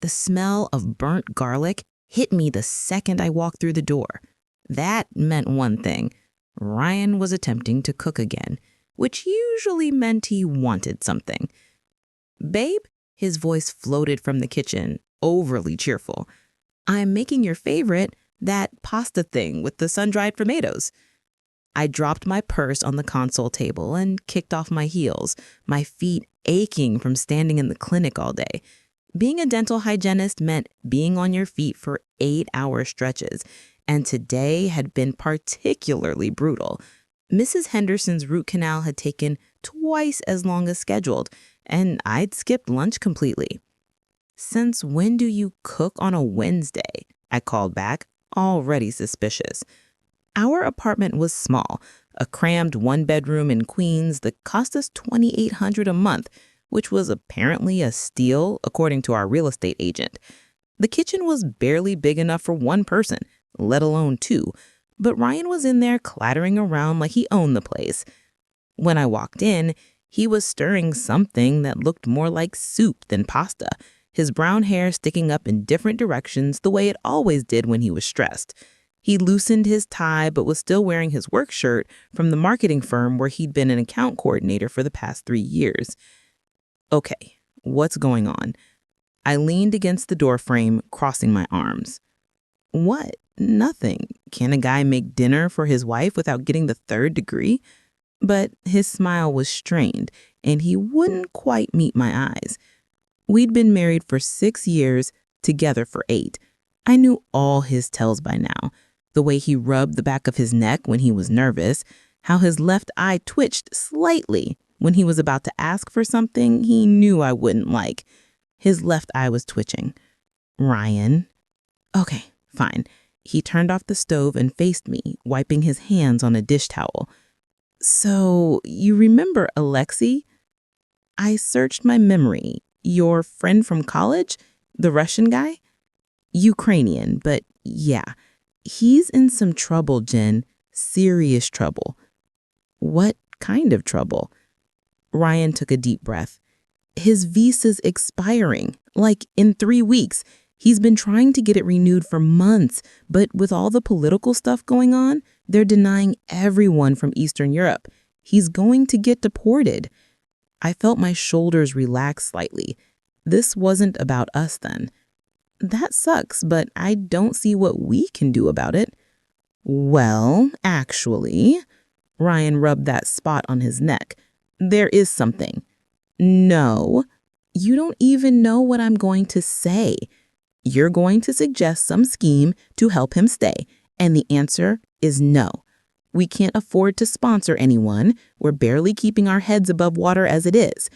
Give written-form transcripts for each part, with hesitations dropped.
The smell of burnt garlic hit me the second I walked through the door. That meant one thing. Ryan was attempting to cook again, which usually meant he wanted something. "Babe," his voice floated from the kitchen, overly cheerful. "I'm making your favorite, that pasta thing with the sun-dried tomatoes." I dropped my purse on the console table and kicked off my heels, my feet aching from standing in the clinic all day. Being a dental hygienist meant being on your feet for 8-hour stretches, and today had been particularly brutal. Mrs. Henderson's root canal had taken twice as long as scheduled, and I'd skipped lunch completely. "Since when do you cook on a Wednesday?" I called back, already suspicious. Our apartment was small, a crammed one-bedroom in Queens that cost us $2,800 a month, which was apparently a steal, according to our real estate agent. The kitchen was barely big enough for one person, let alone two, but Ryan was in there clattering around like he owned the place. When I walked in, he was stirring something that looked more like soup than pasta, his brown hair sticking up in different directions the way it always did when he was stressed. He loosened his tie but was still wearing his work shirt from the marketing firm where he'd been an account coordinator for the past 3 years. "Okay, what's going on?" I leaned against the doorframe, crossing my arms. "What? Nothing. Can a guy make dinner for his wife without getting the 3rd degree?" But his smile was strained, and he wouldn't quite meet my eyes. We'd been married for 6 years, together for 8. I knew all his tells by now. The way he rubbed the back of his neck when he was nervous, how his left eye twitched slightly when he was about to ask for something he knew I wouldn't like. His left eye was twitching. "Ryan." "Okay, fine." He turned off the stove and faced me, wiping his hands on a dish towel. "So, you remember Alexei?" I searched my memory. "Your friend from college? The Russian guy?" "Ukrainian, but yeah. He's in some trouble, Jen. Serious trouble." "What kind of trouble?" Ryan took a deep breath. "His visa's expiring, like in 3 weeks. He's been trying to get it renewed for months, but with all the political stuff going on, they're denying everyone from Eastern Europe. He's going to get deported." I felt my shoulders relax slightly. This wasn't about us then. "That sucks, but I don't see what we can do about it." "Well, actually," Ryan rubbed that spot on his neck, "there is something." "No, you don't even know what I'm going to say. You're going to suggest some scheme to help him stay, and the answer is no. We can't afford to sponsor anyone. We're barely keeping our heads above water as it is."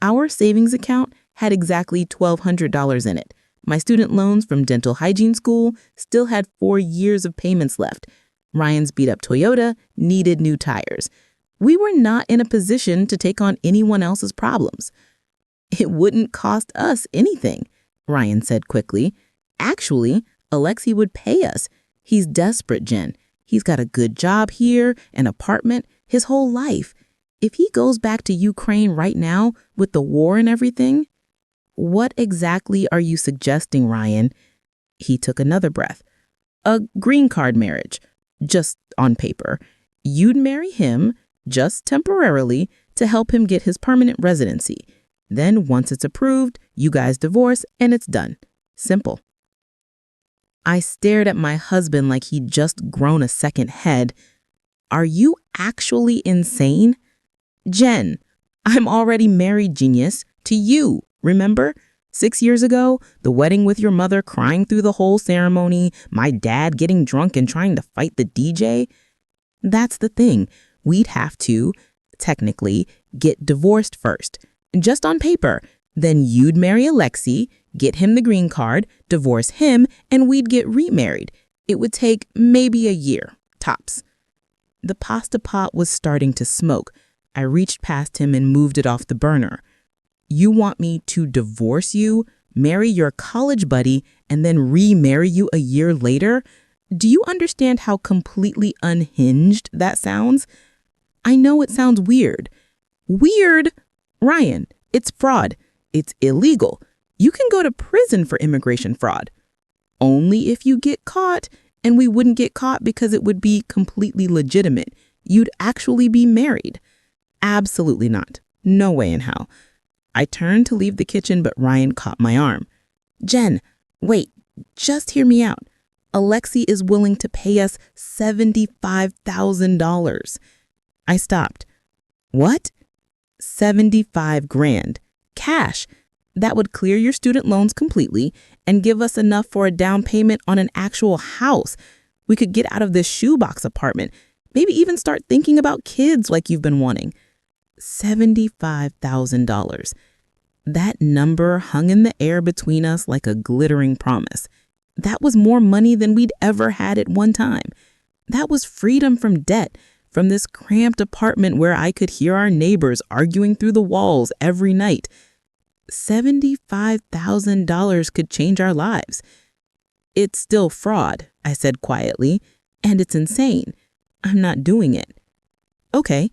Our savings account had exactly $1,200 in it. My student loans from dental hygiene school still had 4 years of payments left. Ryan's beat-up Toyota needed new tires. We were not in a position to take on anyone else's problems. "It wouldn't cost us anything," Ryan said quickly. "Actually, Alexei would pay us. He's desperate, Jen. He's got a good job here, an apartment, his whole life. If he goes back to Ukraine right now with the war and everything..." "What exactly are you suggesting, Ryan?" He took another breath. "A green card marriage, just on paper. You'd marry him, just temporarily, to help him get his permanent residency. Then once it's approved, you guys divorce and it's done. Simple." I stared at my husband like he'd just grown a second head. "Are you actually insane?" "Jen, I'm already married, genius, to you. Remember? 6 years ago, the wedding with your mother crying through the whole ceremony, my dad getting drunk and trying to fight the DJ? That's the thing. We'd have to, technically, get divorced first. Just on paper. Then you'd marry Alexei, get him the green card, divorce him, and we'd get remarried. It would take maybe a year, tops." The pasta pot was starting to smoke. I reached past him and moved it off the burner. "You want me to divorce you, marry your college buddy, and then remarry you a year later? Do you understand how completely unhinged that sounds?" "I know it sounds weird." "Weird? Ryan, it's fraud. It's illegal. You can go to prison for immigration fraud. Only if you get caught, and we wouldn't get caught because it would be completely legitimate. You'd actually be married. Absolutely not. No way in hell. I turned to leave the kitchen, but Ryan caught my arm. Jen, wait, just hear me out. Alexi is willing to pay us $75,000. I stopped. What? 75 grand. Cash. That would clear your student loans completely and give us enough for a down payment on an actual house. We could get out of this shoebox apartment. Maybe even start thinking about kids like you've been wanting. $75,000. That number hung in the air between us like a glittering promise. That was more money than we'd ever had at one time. That was freedom from debt, from this cramped apartment where I could hear our neighbors arguing through the walls every night. $75,000 could change our lives. It's still fraud, I said quietly, and it's insane. I'm not doing it. Okay.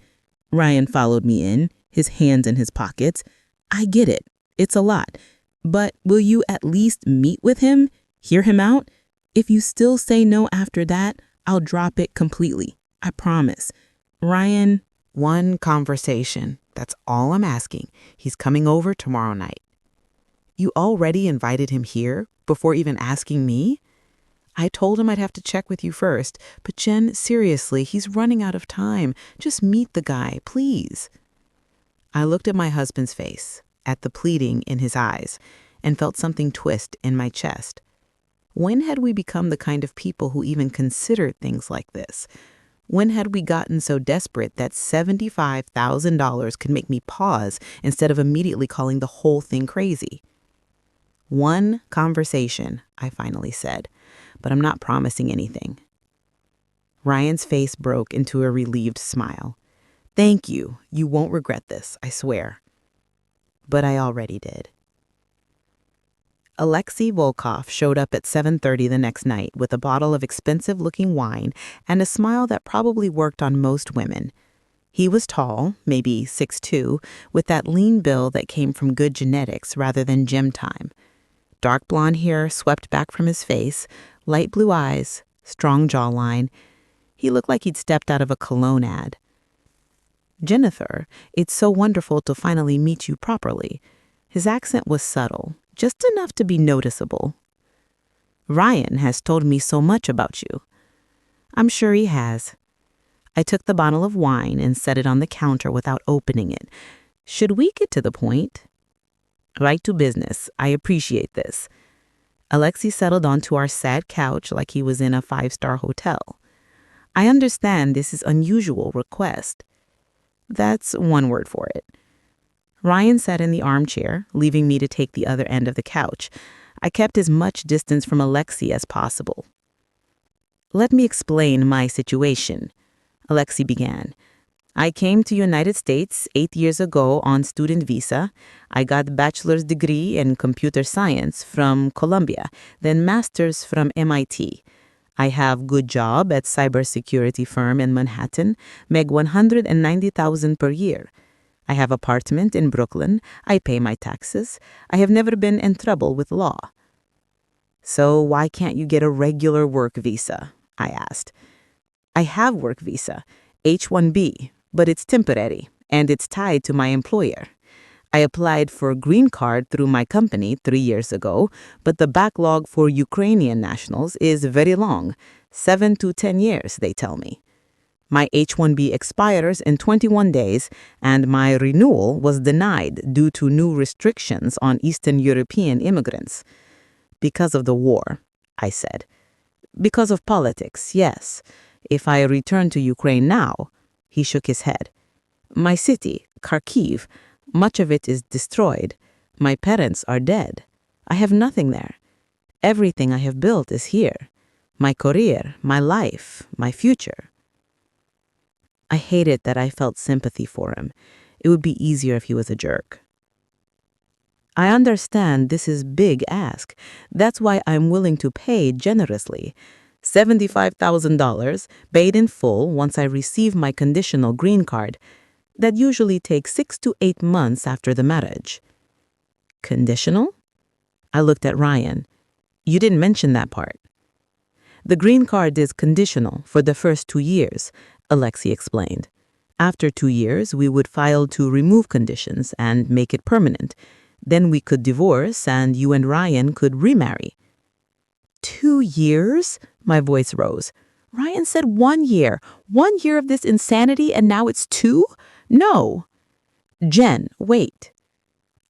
Ryan followed me in, his hands in his pockets. I get it. It's a lot. But will you at least meet with him? Hear him out? If you still say no after that, I'll drop it completely. I promise. Ryan. One conversation. That's all I'm asking. He's coming over tomorrow night. You already invited him here before even asking me? I told him I'd have to check with you first, but Jen, seriously, he's running out of time. Just meet the guy, please. I looked at my husband's face, at the pleading in his eyes, and felt something twist in my chest. When had we become the kind of people who even considered things like this? When had we gotten so desperate that $75,000 could make me pause instead of immediately calling the whole thing crazy? One conversation, I finally said, but I'm not promising anything. Ryan's face broke into a relieved smile. Thank you. You won't regret this, I swear. But I already did. Alexei Volkov showed up at 7:30 the next night with a bottle of expensive-looking wine and a smile that probably worked on most women. He was tall, maybe 6'2", with that lean build that came from good genetics rather than gym time. Dark blonde hair swept back from his face, light blue eyes, strong jawline. He looked like he'd stepped out of a cologne ad. Jennifer, it's so wonderful to finally meet you properly. His accent was subtle, just enough to be noticeable. Ryan has told me so much about you. I'm sure he has. I took the bottle of wine and set it on the counter without opening it. Should we get to the point? Right to business. I appreciate this. Alexei settled onto our sad couch like he was in a 5-star hotel. I understand this is unusual request. That's one word for it. Ryan sat in the armchair, leaving me to take the other end of the couch. I kept as much distance from Alexei as possible. Let me explain my situation, Alexei began. I came to United States 8 years ago on student visa. I got a bachelor's degree in computer science from Columbia, then master's from MIT. I have good job at cybersecurity firm in Manhattan, make $190,000 per year. I have apartment in Brooklyn. I pay my taxes. I have never been in trouble with law. So why can't you get a regular work visa? I asked. I have work visa, H-1B, but it's temporary, and it's tied to my employer. I applied for a green card through my company 3 years ago, but the backlog for Ukrainian nationals is very long, 7 to 10 years, they tell me. My H-1B expires in 21 days, and my renewal was denied due to new restrictions on Eastern European immigrants. Because of the war, I said. Because of politics, yes. If I return to Ukraine now, he shook his head. My city, Kharkiv, much of it is destroyed. My parents are dead. I have nothing there. Everything I have built is here. My career, my life, my future. I hated that I felt sympathy for him. It would be easier if he was a jerk. I understand this is big ask. That's why I'm willing to pay generously. $75,000 paid in full once I receive my conditional green card. That usually takes 6 to 8 months after the marriage. Conditional? I looked at Ryan. You didn't mention that part. The green card is conditional for the first 2 years, Alexi explained. After 2 years, we would file to remove conditions and make it permanent. Then we could divorce and you and Ryan could remarry. 2 years? My voice rose. Ryan said 1 year. 1 year of this insanity and now it's 2? No. Jen, wait.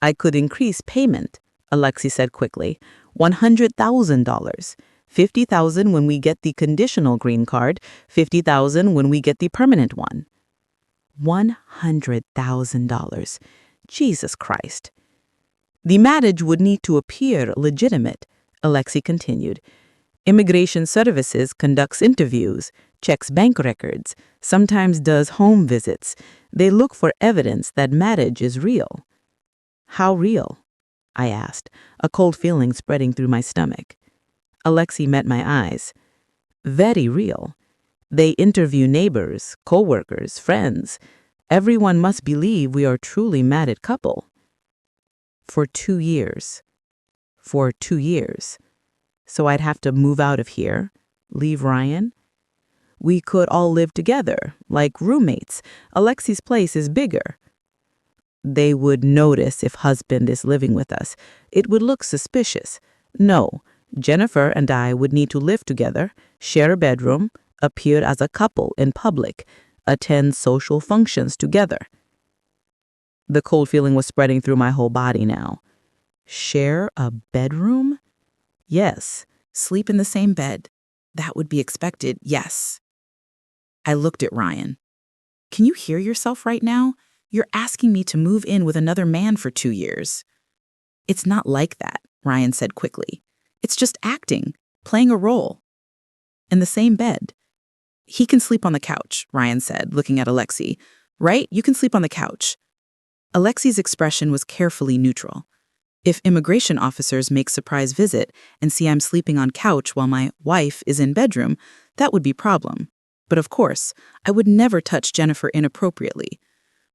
I could increase payment, Alexi said quickly. $100,000. $50,000 when we get the conditional green card, $50,000 when we get the permanent one. $100,000. Jesus Christ. The marriage would need to appear legitimate, Alexi continued. Immigration Services conducts interviews, checks bank records, sometimes does home visits. They look for evidence that marriage is real. How real? I asked, a cold feeling spreading through my stomach. Alexi met my eyes. Very real. They interview neighbors, co-workers, friends. Everyone must believe we are a truly married couple. For 2 years. For 2 years. So I'd have to move out of here, leave Ryan. We could all live together, like roommates. Alexi's place is bigger. They would notice if husband is living with us. It would look suspicious. No, Jennifer and I would need to live together, share a bedroom, appear as a couple in public, attend social functions together. The cold feeling was spreading through my whole body now. Share a bedroom? Yes. Sleep in the same bed. That would be expected, yes. I looked at Ryan. Can you hear yourself right now? You're asking me to move in with another man for 2 years. It's not like that, Ryan said quickly. It's just acting, playing a role. In the same bed. He can sleep on the couch, Ryan said, looking at Alexi. Right? You can sleep on the couch. Alexi's expression was carefully neutral. If immigration officers make surprise visit and see I'm sleeping on couch while my wife is in bedroom, that would be problem. But of course, I would never touch Jennifer inappropriately.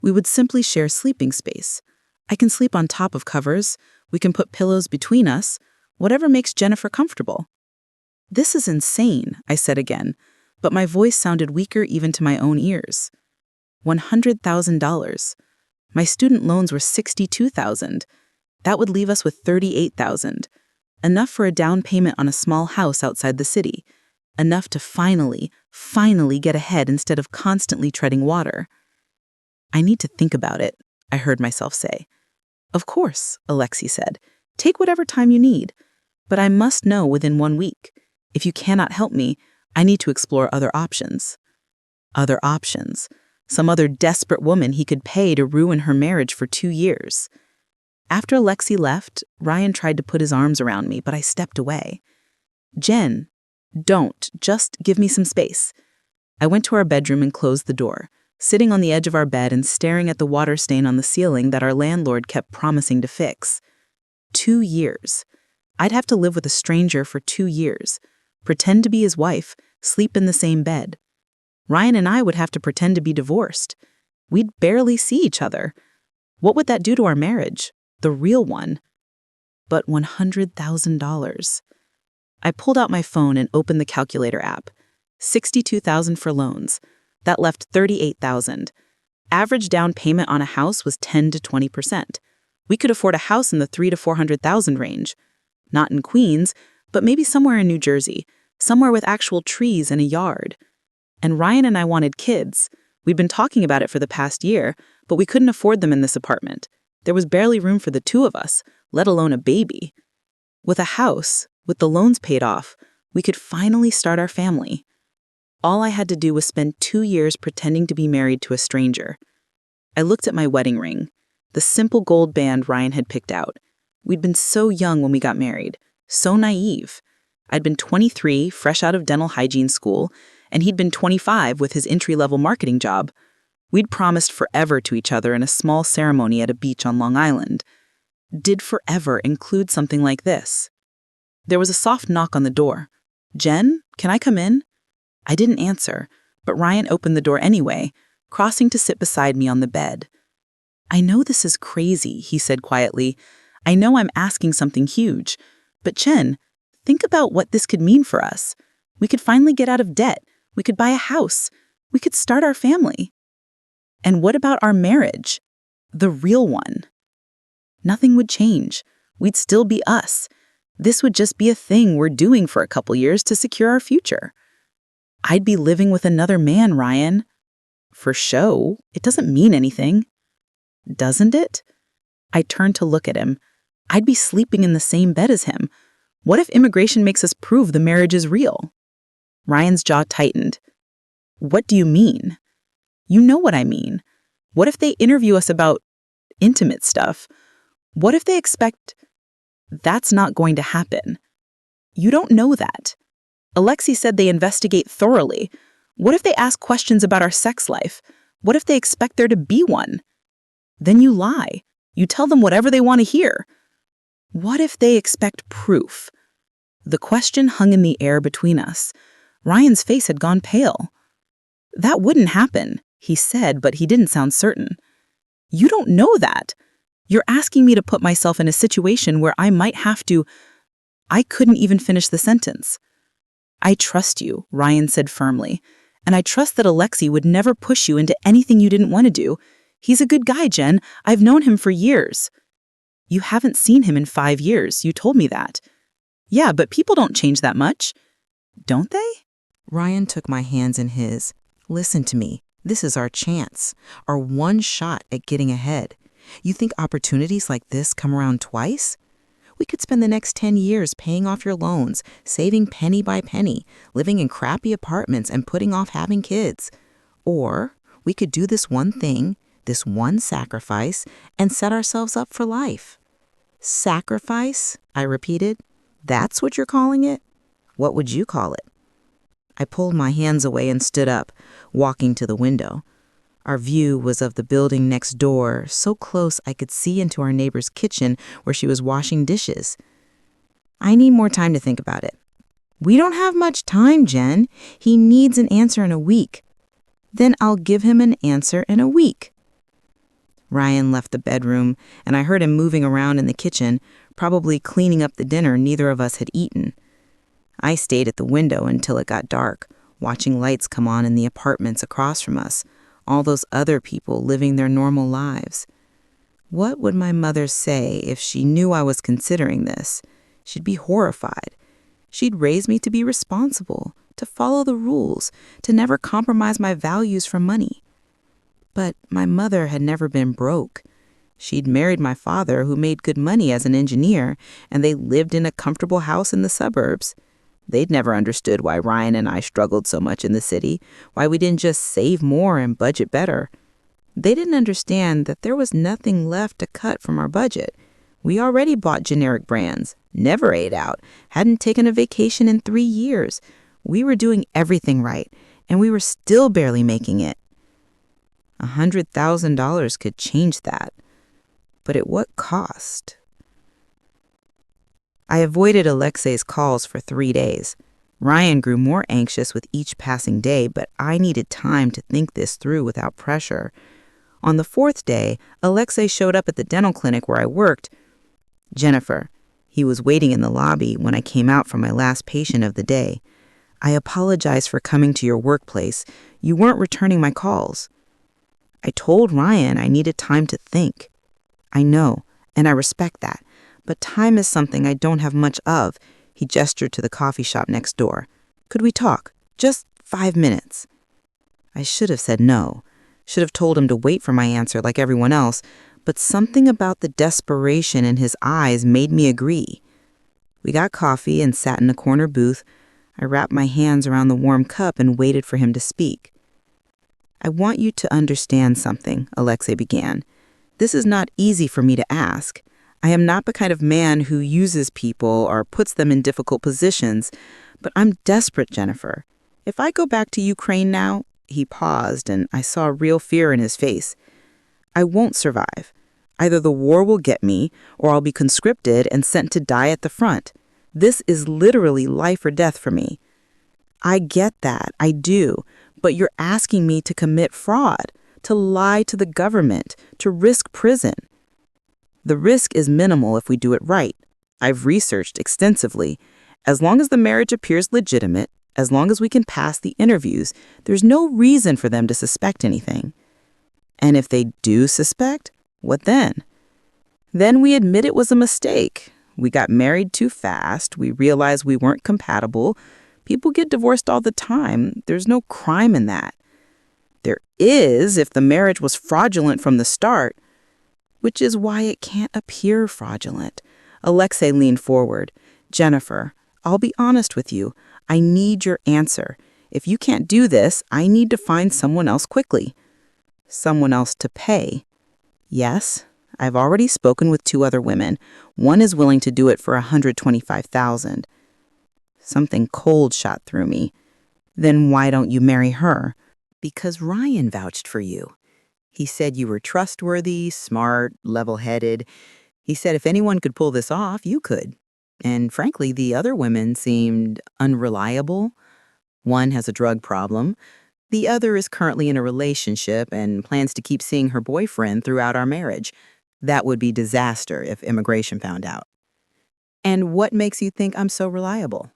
We would simply share sleeping space. I can sleep on top of covers. We can put pillows between us. Whatever makes Jennifer comfortable. This is insane, I said again, but my voice sounded weaker even to my own ears. $100,000. My student loans were $62,000. That would leave us with $38,000. Enough for a down payment on a small house outside the city. Enough to finally get ahead instead of constantly treading water. I need to think about it, I heard myself say. Of course, Alexi said. Take whatever time you need. But I must know within 1 week. If you cannot help me, I need to explore other options. Other options. Some other desperate woman he could pay to ruin her marriage for 2 years. After Alexi left, Ryan tried to put his arms around me, but I stepped away. Jen, don't. Just give me some space. I went to our bedroom and closed the door, sitting on the edge of our bed and staring at the water stain on the ceiling that our landlord kept promising to fix. 2 years. I'd have to live with a stranger for 2 years, pretend to be his wife, sleep in the same bed. Ryan and I would have to pretend to be divorced. We'd barely see each other. What would that do to our marriage? The real one. But $100,000. I pulled out my phone and opened the calculator app. $62,000 for loans. That left $38,000. Average down payment on a house was 10 to 20%. We could afford a house in the $300,000 to $400,000 range. Not in Queens, but maybe somewhere in New Jersey, somewhere with actual trees and a yard. And Ryan and I wanted kids. We'd been talking about it for the past year, but we couldn't afford them in this apartment. There was barely room for the 2 of us, let alone a baby. With a house, with the loans paid off, we could finally start our family. All I had to do was spend 2 years pretending to be married to a stranger. I looked at my wedding ring, the simple gold band Ryan had picked out. We'd been so young when we got married, so naive. I'd been 23, fresh out of dental hygiene school, and he'd been 25 with his entry-level marketing job. We'd promised forever to each other in a small ceremony at a beach on Long Island. Did forever include something like this? There was a soft knock on the door. Jen, can I come in? I didn't answer, but Ryan opened the door anyway, crossing to sit beside me on the bed. I know this is crazy, he said quietly. I know I'm asking something huge, but Jen, think about what this could mean for us. We could finally get out of debt. We could buy a house. We could start our family. And what about our marriage? The real one. Nothing would change. We'd still be us. This would just be a thing we're doing for a couple years to secure our future. I'd be living with another man, Ryan. For show, it doesn't mean anything. Doesn't it? I turned to look at him. I'd be sleeping in the same bed as him. What if immigration makes us prove the marriage is real? Ryan's jaw tightened. What do you mean? You know what I mean. What if they interview us about intimate stuff? What if they expect... That's not going to happen. You don't know that. Alexei said they investigate thoroughly. What if they ask questions about our sex life? What if they expect there to be one? Then you lie. You tell them whatever they want to hear. What if they expect proof? The question hung in the air between us. Ryan's face had gone pale. That wouldn't happen, he said, but he didn't sound certain. You don't know that. You're asking me to put myself in a situation where I might have to... I couldn't even finish the sentence. I trust you, Ryan said firmly, and I trust that Alexei would never push you into anything you didn't want to do. He's a good guy, Jen. I've known him for years. You haven't seen him in 5 years. You told me that. Yeah, but people don't change that much. Don't they? Ryan took my hands in his. Listen to me. This is our chance, our one shot at getting ahead. You think opportunities like this come around twice? We could spend the next 10 years paying off your loans, saving penny by penny, living in crappy apartments and putting off having kids. Or we could do this one thing, this one sacrifice, and set ourselves up for life. Sacrifice? I repeated. That's what you're calling it? What would you call it? I pulled my hands away and stood up, walking to the window. Our view was of the building next door, so close I could see into our neighbor's kitchen where she was washing dishes. I need more time to think about it. We don't have much time, Jen. He needs an answer in a week. Then I'll give him an answer in a week. Ryan left the bedroom, and I heard him moving around in the kitchen, probably cleaning up the dinner neither of us had eaten. I stayed at the window until it got dark, watching lights come on in the apartments across from us, all those other people living their normal lives. What would my mother say if she knew I was considering this? She'd be horrified. She'd raise me to be responsible, to follow the rules, to never compromise my values for money. But my mother had never been broke. She'd married my father, who made good money as an engineer, and they lived in a comfortable house in the suburbs. They'd never understood why Ryan and I struggled so much in the city, why we didn't just save more and budget better. They didn't understand that there was nothing left to cut from our budget. We already bought generic brands, never ate out, hadn't taken a vacation in 3 years. We were doing everything right, and we were still barely making it. $100,000 could change that. But at what cost? I avoided Alexei's calls for 3 days. Ryan grew more anxious with each passing day, but I needed time to think this through without pressure. On the 4th day, Alexei showed up at the dental clinic where I worked. Jennifer, he was waiting in the lobby when I came out for my last patient of the day. I apologize for coming to your workplace. You weren't returning my calls. I told Ryan I needed time to think. I know, and I respect that. But time is something I don't have much of. He gestured to the coffee shop next door. Could we talk? Just 5 minutes. I should have said no. Should have told him to wait for my answer like everyone else. But something about the desperation in his eyes made me agree. We got coffee and sat in a corner booth. I wrapped my hands around the warm cup and waited for him to speak. I want you to understand something, Alexei began. This is not easy for me to ask. I am not the kind of man who uses people or puts them in difficult positions, but I'm desperate, Jennifer. If I go back to Ukraine now, he paused and I saw real fear in his face. I won't survive. Either the war will get me or I'll be conscripted and sent to die at the front. This is literally life or death for me. I get that, I do, but you're asking me to commit fraud, to lie to the government, to risk prison. The risk is minimal if we do it right. I've researched extensively. As long as the marriage appears legitimate, as long as we can pass the interviews, there's no reason for them to suspect anything. And if they do suspect, what then? Then we admit it was a mistake. We got married too fast. We realized we weren't compatible. People get divorced all the time. There's no crime in that. There is if the marriage was fraudulent from the start, which is why it can't appear fraudulent. Alexei leaned forward. Jennifer, I'll be honest with you. I need your answer. If you can't do this, I need to find someone else quickly. Someone else to pay. Yes, I've already spoken with 2 other women. One is willing to do it for $125,000. Something cold shot through me. Then why don't you marry her? Because Ryan vouched for you. He said you were trustworthy, smart, level-headed. He said if anyone could pull this off, you could. And frankly, the other women seemed unreliable. One has a drug problem. The other is currently in a relationship and plans to keep seeing her boyfriend throughout our marriage. That would be disaster if immigration found out. And what makes you think I'm so reliable?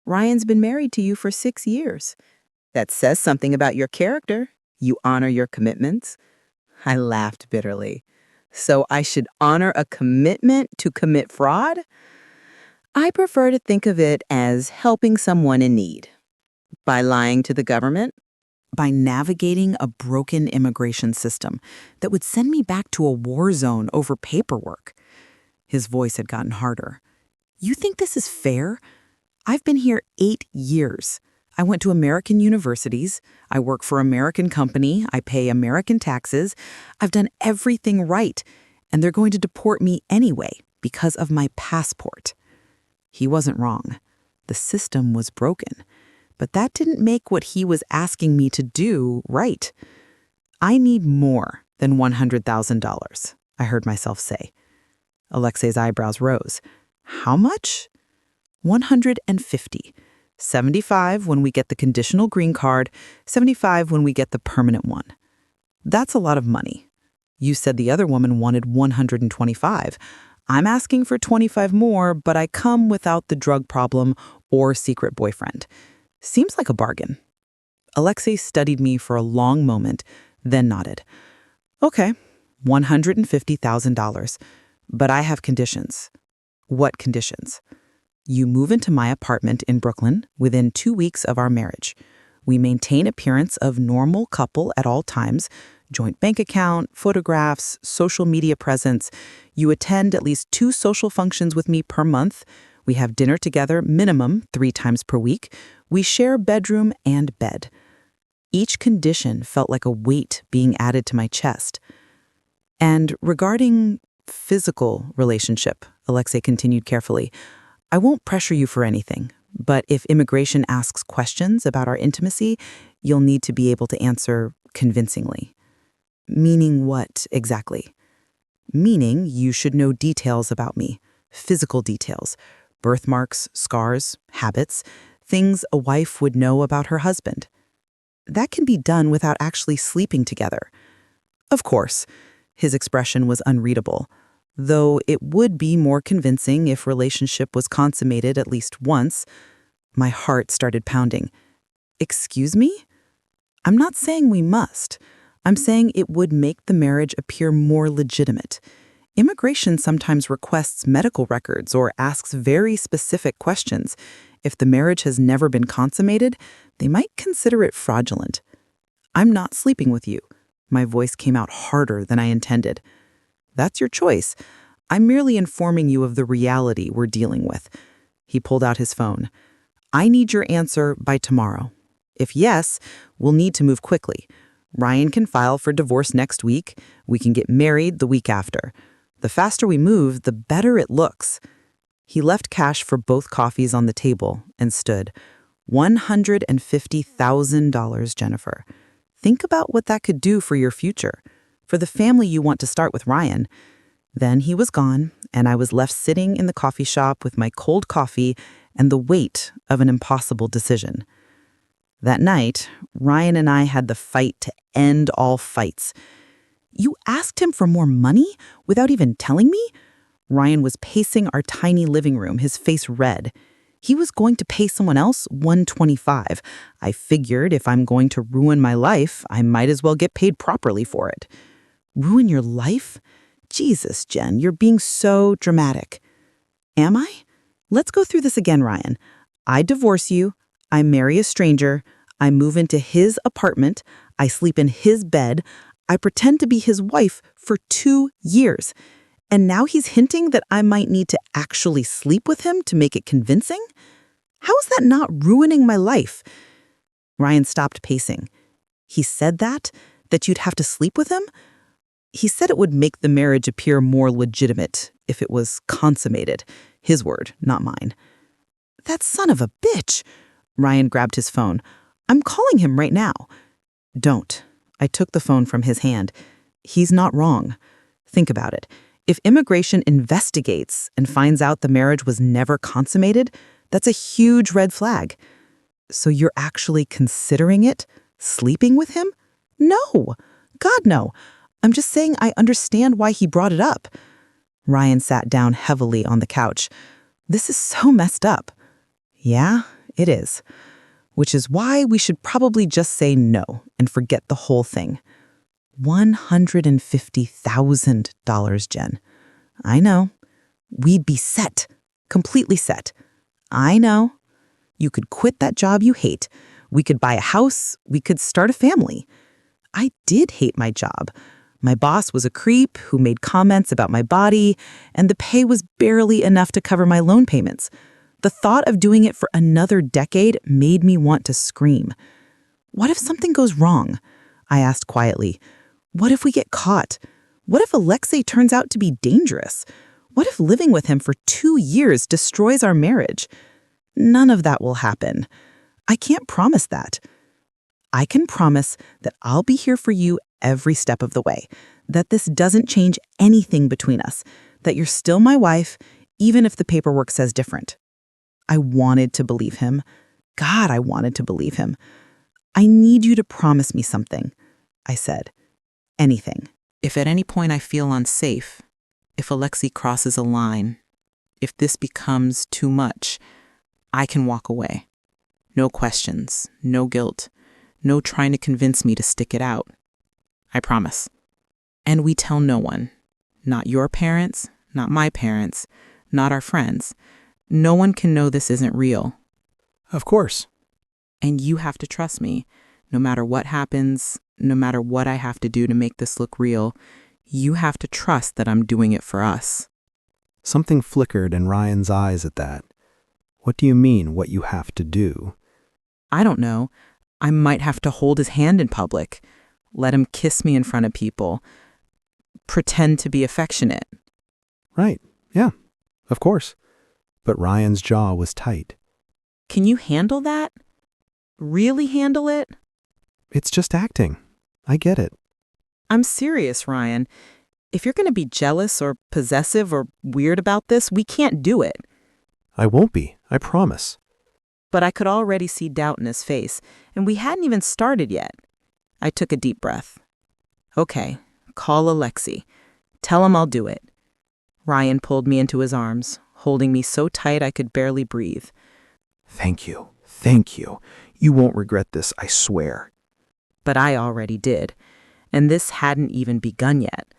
Ryan's been married to you for 6 years. That says something about your character. You honor your commitments. I laughed bitterly. So I should honor a commitment to commit fraud? I prefer to think of it as helping someone in need. By lying to the government, by navigating a broken immigration system that would send me back to a war zone over paperwork. His voice had gotten harder. You think this is fair? I've been here 8 years. I went to American universities. I work for an American company. I pay American taxes. I've done everything right. And they're going to deport me anyway because of my passport. He wasn't wrong. The system was broken. But that didn't make what he was asking me to do right. I need more than $100,000, I heard myself say. Alexei's eyebrows rose. How much? 150. 75 when we get the conditional green card, 75 when we get the permanent one. That's a lot of money. You said the other woman wanted 125. I'm asking for 25 more, but I come without the drug problem or secret boyfriend. Seems like a bargain. Alexei studied me for a long moment, then nodded. Okay, $150,000. But I have conditions. What conditions? You move into my apartment in Brooklyn within 2 weeks of our marriage. We maintain appearance of normal couple at all times, joint bank account, photographs, social media presence. You attend at least 2 social functions with me per month. We have dinner together minimum 3 times per week. We share bedroom and bed. Each condition felt like a weight being added to my chest. And regarding physical relationship, Alexei continued carefully, I won't pressure you for anything, but if immigration asks questions about our intimacy, you'll need to be able to answer convincingly. Meaning what exactly? Meaning you should know details about me, physical details, birthmarks, scars, habits, things a wife would know about her husband. That can be done without actually sleeping together. Of course, his expression was unreadable, though it would be more convincing if relationship was consummated at least once. My heart started pounding. Excuse me? I'm not saying we must. I'm saying it would make the marriage appear more legitimate. Immigration sometimes requests medical records or asks very specific questions. If the marriage has never been consummated, they might consider it fraudulent. I'm not sleeping with you. My voice came out harder than I intended. That's your choice. I'm merely informing you of the reality we're dealing with. He pulled out his phone. I need your answer by tomorrow. If yes, we'll need to move quickly. Ryan can file for divorce next week. We can get married the week after. The faster we move, the better it looks. He left cash for both coffees on the table and stood. $150,000, Jennifer. Think about what that could do for your future, for the family you want to start with Ryan. Then he was gone, and I was left sitting in the coffee shop with my cold coffee and the weight of an impossible decision. That night, Ryan and I had the fight to end all fights. You asked him for more money without even telling me? Ryan was pacing our tiny living room, his face red. He was going to pay someone else $125. I figured if I'm going to ruin my life, I might as well get paid properly for it. Ruin your life? Jesus, Jen, you're being so dramatic. Am I? Let's go through this again, Ryan. I divorce you. I marry a stranger. I move into his apartment. I sleep in his bed. I pretend to be his wife for 2 years. And now he's hinting that I might need to actually sleep with him to make it convincing? How is that not ruining my life? Ryan stopped pacing. He said that you'd have to sleep with him? He said it would make the marriage appear more legitimate if it was consummated. His word, not mine. That son of a bitch! Ryan grabbed his phone. I'm calling him right now. Don't. I took the phone from his hand. He's not wrong. Think about it. If immigration investigates and finds out the marriage was never consummated, that's a huge red flag. So you're actually considering it? Sleeping with him? No. God, no. I'm just saying I understand why he brought it up. Ryan sat down heavily on the couch. This is so messed up. Yeah, it is. Which is why we should probably just say no and forget the whole thing. $150,000, Jen. I know. We'd be set. Completely set. I know. You could quit that job you hate. We could buy a house. We could start a family. I did hate my job. My boss was a creep who made comments about my body, and the pay was barely enough to cover my loan payments. The thought of doing it for another decade made me want to scream. What if something goes wrong? I asked quietly. What if we get caught? What if Alexei turns out to be dangerous? What if living with him for 2 years destroys our marriage? None of that will happen. I can't promise that. I can promise that I'll be here for you every step of the way, that this doesn't change anything between us, that you're still my wife, even if the paperwork says different. I wanted to believe him. God, I wanted to believe him. I need you to promise me something, I said. Anything. If at any point I feel unsafe, if Alexei crosses a line, if this becomes too much, I can walk away. No questions, no guilt, no trying to convince me to stick it out. I promise. And we tell no one. Not your parents, not my parents, not our friends. No one can know this isn't real. Of course. And you have to trust me. No matter what happens, no matter what I have to do to make this look real, you have to trust that I'm doing it for us. Something flickered in Ryan's eyes at that. What do you mean, what you have to do? I don't know. I might have to hold his hand in public, let him kiss me in front of people, pretend to be affectionate. Right, yeah, of course. But Ryan's jaw was tight. Can you handle that? Really handle it? It's just acting. I get it. I'm serious, Ryan. If you're going to be jealous or possessive or weird about this, we can't do it. I won't be, I promise. But I could already see doubt in his face, and we hadn't even started yet. I took a deep breath. Okay, call Alexei. Tell him I'll do it. Ryan pulled me into his arms, holding me so tight I could barely breathe. Thank you. Thank you. You won't regret this, I swear. But I already did, and this hadn't even begun yet.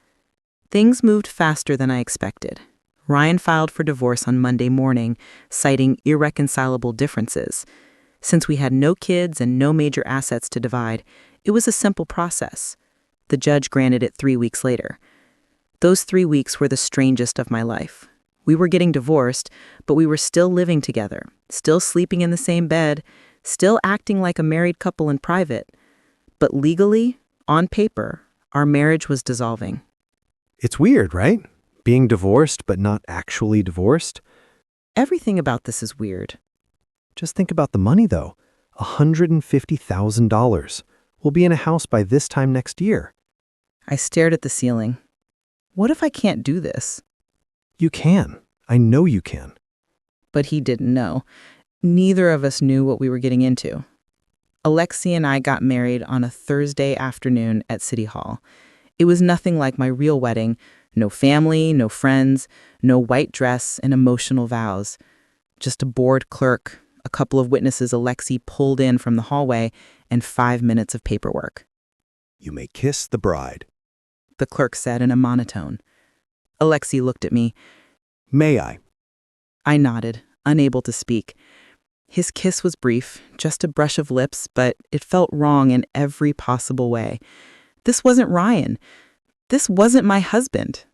Things moved faster than I expected. Ryan filed for divorce on Monday morning, citing irreconcilable differences. Since we had no kids and no major assets to divide, it was a simple process. The judge granted it 3 weeks later. Those 3 weeks were the strangest of my life. We were getting divorced, but we were still living together, still sleeping in the same bed, still acting like a married couple in private. But legally, on paper, our marriage was dissolving. It's weird, right? Being divorced but not actually divorced. Everything about this is weird. Just think about the money, though. $150,000. We'll be in a house by this time next year. I stared at the ceiling. What if I can't do this? You can. I know you can. But he didn't know. Neither of us knew what we were getting into. Alexei and I got married on a Thursday afternoon at City Hall. It was nothing like my real wedding. No family, no friends, no white dress and emotional vows. Just a bored clerk, a couple of witnesses Alexei pulled in from the hallway, and 5 minutes of paperwork. You may kiss the bride. The clerk said in a monotone. Alexei looked at me. May I? I nodded, unable to speak. His kiss was brief, just a brush of lips, but it felt wrong in every possible way. This wasn't Ryan. This wasn't my husband.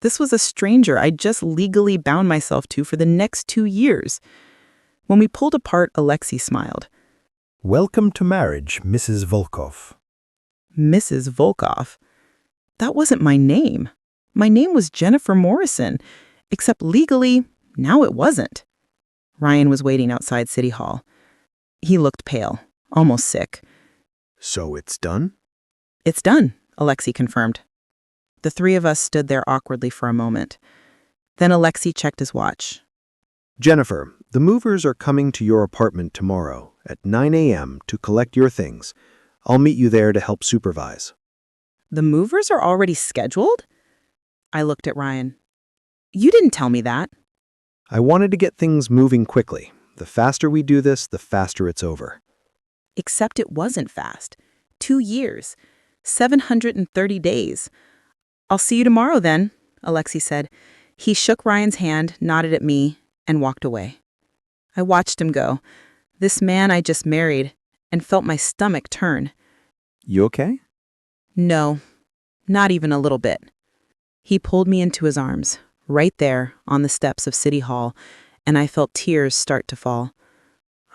This was a stranger I'd just legally bound myself to for the next 2 years. When we pulled apart, Alexei smiled. Welcome to marriage, Mrs. Volkov. Mrs. Volkov? That wasn't my name. My name was Jennifer Morrison, except legally, now it wasn't. Ryan was waiting outside City Hall. He looked pale, almost sick. So it's done? It's done, Alexei confirmed. The three of us stood there awkwardly for a moment. Then Alexei checked his watch. Jennifer, the movers are coming to your apartment tomorrow at 9 a.m. to collect your things. I'll meet you there to help supervise. The movers are already scheduled? I looked at Ryan. You didn't tell me that. I wanted to get things moving quickly. The faster we do this, the faster it's over. Except it wasn't fast. 2 years. 730 days. I'll see you tomorrow then, Alexei said. He shook Ryan's hand, nodded at me, and walked away. I watched him go, this man I just married, and felt my stomach turn. You okay? No, not even a little bit. He pulled me into his arms, right there on the steps of City Hall, and I felt tears start to fall.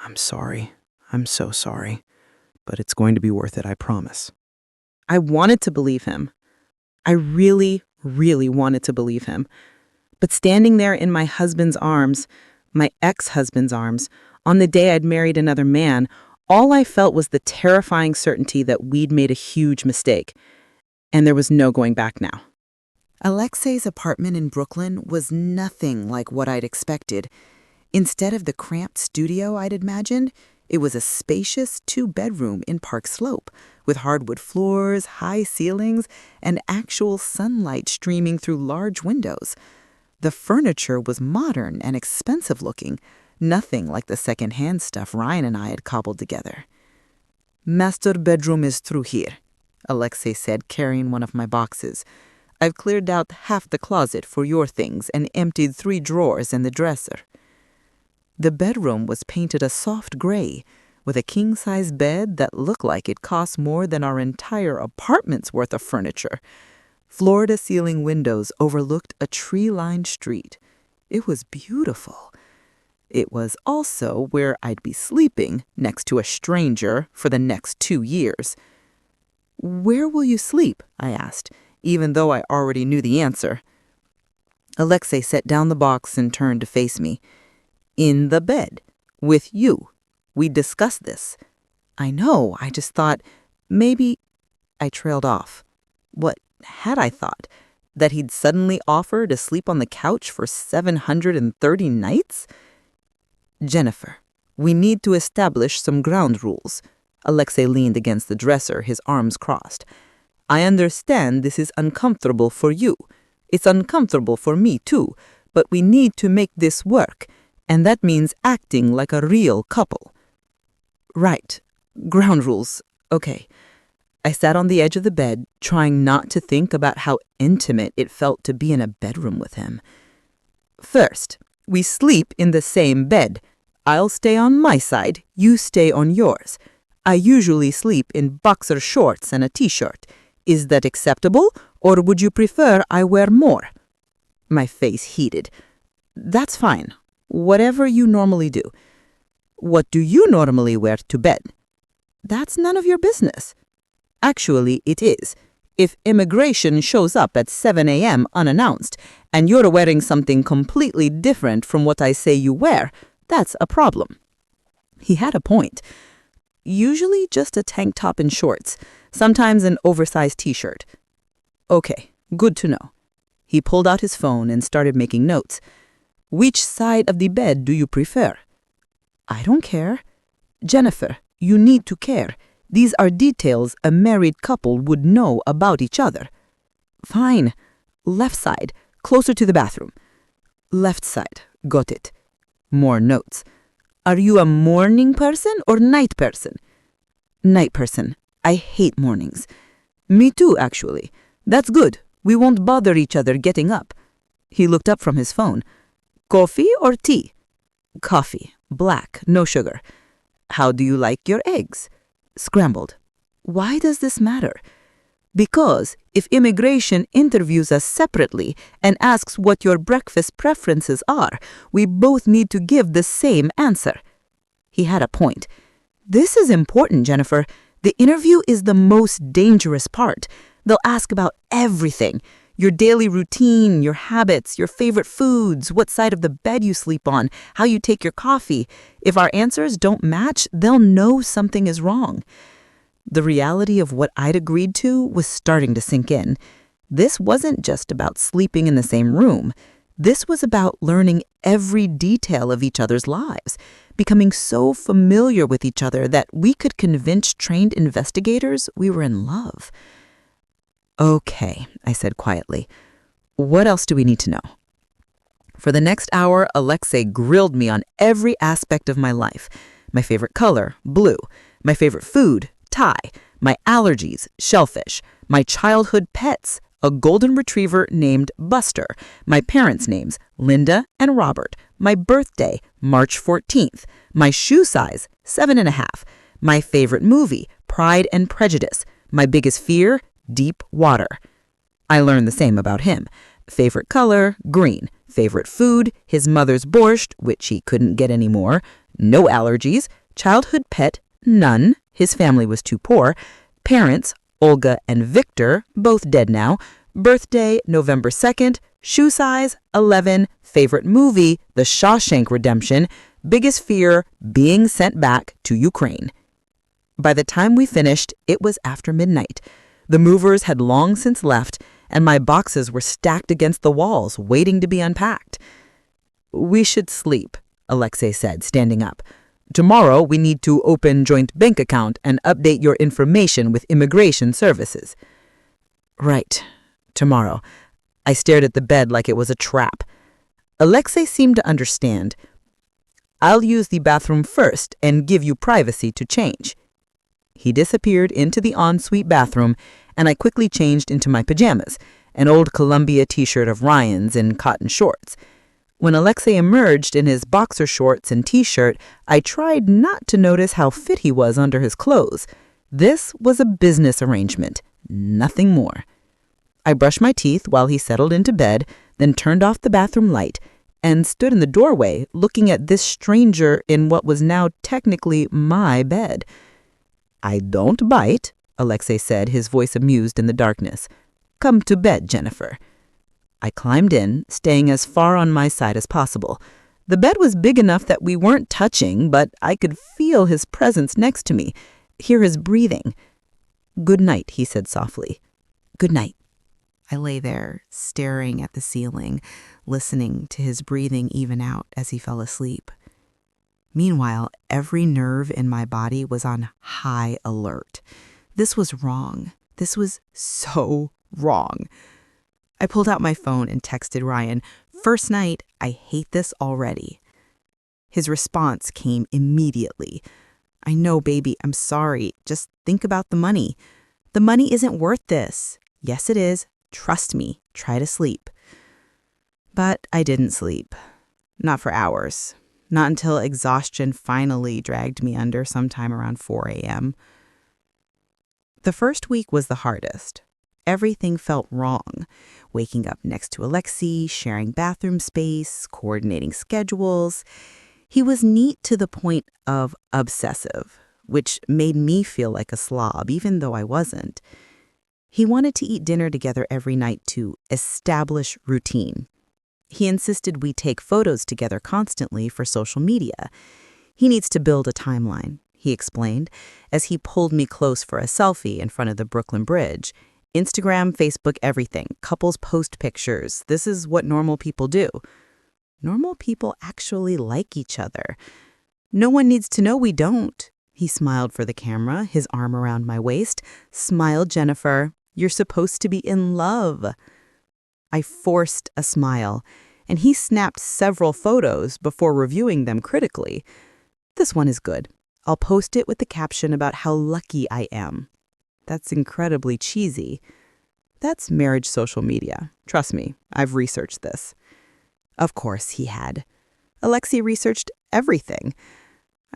I'm sorry. I'm so sorry. But it's going to be worth it, I promise. I wanted to believe him. I really, really wanted to believe him. But standing there in my husband's arms, my ex-husband's arms, on the day I'd married another man, all I felt was the terrifying certainty that we'd made a huge mistake. And there was no going back now. Alexei's apartment in Brooklyn was nothing like what I'd expected. Instead of the cramped studio I'd imagined, it was a spacious 2-bedroom in Park Slope, with hardwood floors, high ceilings, and actual sunlight streaming through large windows. The furniture was modern and expensive-looking, nothing like the second-hand stuff Ryan and I had cobbled together. "Master bedroom is through here," Alexei said, carrying one of my boxes. "I've cleared out half the closet for your things and emptied 3 drawers and the dresser." The bedroom was painted a soft gray, with a king-size bed that looked like it cost more than our entire apartment's worth of furniture. Floor-to-ceiling windows overlooked a tree-lined street. It was beautiful. It was also where I'd be sleeping next to a stranger for the next 2 years. "Where will you sleep?" I asked, even though I already knew the answer. Alexei set down the box and turned to face me. "In the bed. With you. We discussed this." I know, I just thought, maybe... I trailed off. What had I thought? That he'd suddenly offer to sleep on the couch for 730 nights? "Jennifer, we need to establish some ground rules." Alexei leaned against the dresser, his arms crossed. "I understand this is uncomfortable for you. It's uncomfortable for me too, but we need to make this work, and that means acting like a real couple." "Right. Ground rules. Okay." I sat on the edge of the bed, trying not to think about how intimate it felt to be in a bedroom with him. "First, we sleep in the same bed. I'll stay on my side, you stay on yours. I usually sleep in boxer shorts and a t-shirt. Is that acceptable, or would you prefer I wear more?" My face heated. "That's fine. Whatever you normally do." "What do you normally wear to bed?" "That's none of your business." "Actually, it is. If immigration shows up at 7 a.m. unannounced, and you're wearing something completely different from what I say you wear, that's a problem." He had a point. Usually just a tank top and shorts, sometimes an oversized t-shirt. "Okay, good to know." He pulled out his phone and started making notes. "Which side of the bed do you prefer?" "I don't care." "Jennifer, you need to care. These are details a married couple would know about each other." Fine. Left side, closer to the bathroom. Left side, got it. More notes. Are you a morning person or night person? Night person. I hate mornings. Me too, actually. That's good. We won't bother each other getting up. He looked up from his phone. Coffee or tea? Coffee. Black, no sugar. How do you like your eggs? Scrambled. Why does this matter? Because if immigration interviews us separately and asks what your breakfast preferences are, we both need to give the same answer. He had a point. This is important, Jennifer. The interview is the most dangerous part. They'll ask about everything. Your daily routine, your habits, your favorite foods, what side of the bed you sleep on, how you take your coffee. If our answers don't match, they'll know something is wrong. The reality of what I'd agreed to was starting to sink in. This wasn't just about sleeping in the same room. This was about learning every detail of each other's lives, becoming so familiar with each other that we could convince trained investigators we were in love. Okay, I said quietly. What else do we need to know? For the next hour, Alexei grilled me on every aspect of my life. My favorite color, blue. My favorite food, Thai. My allergies, shellfish. My childhood pets, a golden retriever named Buster. My parents' names, Linda and Robert. My birthday, March 14th. My shoe size, 7.5. My favorite movie, Pride and Prejudice. My biggest fear, deep water. I learned the same about him. Favorite color, green. Favorite food, his mother's borscht, which he couldn't get anymore. No allergies. Childhood pet, none. His family was too poor. Parents, Olga and Victor, both dead now. Birthday, November 2nd. Shoe size, 11. Favorite movie, The Shawshank Redemption. Biggest fear, being sent back to Ukraine. By the time we finished, it was after midnight. The movers had long since left, and my boxes were stacked against the walls, waiting to be unpacked. We should sleep, Alexei said, standing up. Tomorrow, we need to open joint bank account and update your information with immigration services. Right. Tomorrow. I stared at the bed like it was a trap. Alexei seemed to understand. I'll use the bathroom first and give you privacy to change. He disappeared into the ensuite bathroom, and I quickly changed into my pajamas, an old Columbia t-shirt of Ryan's and cotton shorts. When Alexei emerged in his boxer shorts and t-shirt, I tried not to notice how fit he was under his clothes. This was a business arrangement, nothing more. I brushed my teeth while he settled into bed, then turned off the bathroom light, and stood in the doorway looking at this stranger in what was now technically my bed. I don't bite, Alexei said, his voice amused in the darkness. Come to bed, Jennifer. I climbed in, staying as far on my side as possible. The bed was big enough that we weren't touching, but I could feel his presence next to me, hear his breathing. Good night, he said softly. Good night. I lay there, staring at the ceiling, listening to his breathing even out as he fell asleep. Meanwhile, every nerve in my body was on high alert. This was wrong. This was so wrong. I pulled out my phone and texted Ryan, "First night, I hate this already." His response came immediately. "I know, baby, I'm sorry. Just think about the money. The money isn't worth this." "Yes, it is. Trust me. Try to sleep." But I didn't sleep. Not for hours. Not until exhaustion finally dragged me under sometime around 4 a.m. The first week was the hardest. Everything felt wrong. Waking up next to Alexei, sharing bathroom space, coordinating schedules. He was neat to the point of obsessive, which made me feel like a slob, even though I wasn't. He wanted to eat dinner together every night to establish routine. He insisted we take photos together constantly for social media. He needs to build a timeline, he explained, as he pulled me close for a selfie in front of the Brooklyn Bridge. Instagram, Facebook, everything. Couples post pictures. This is what normal people do. Normal people actually like each other. No one needs to know we don't. He smiled for the camera, his arm around my waist. Smile, Jennifer. You're supposed to be in love." I forced a smile, and he snapped several photos before reviewing them critically. "This one is good. I'll post it with the caption about how lucky I am." That's incredibly cheesy. That's marriage social media. Trust me, I've researched this. Of course he had. Alexei researched everything.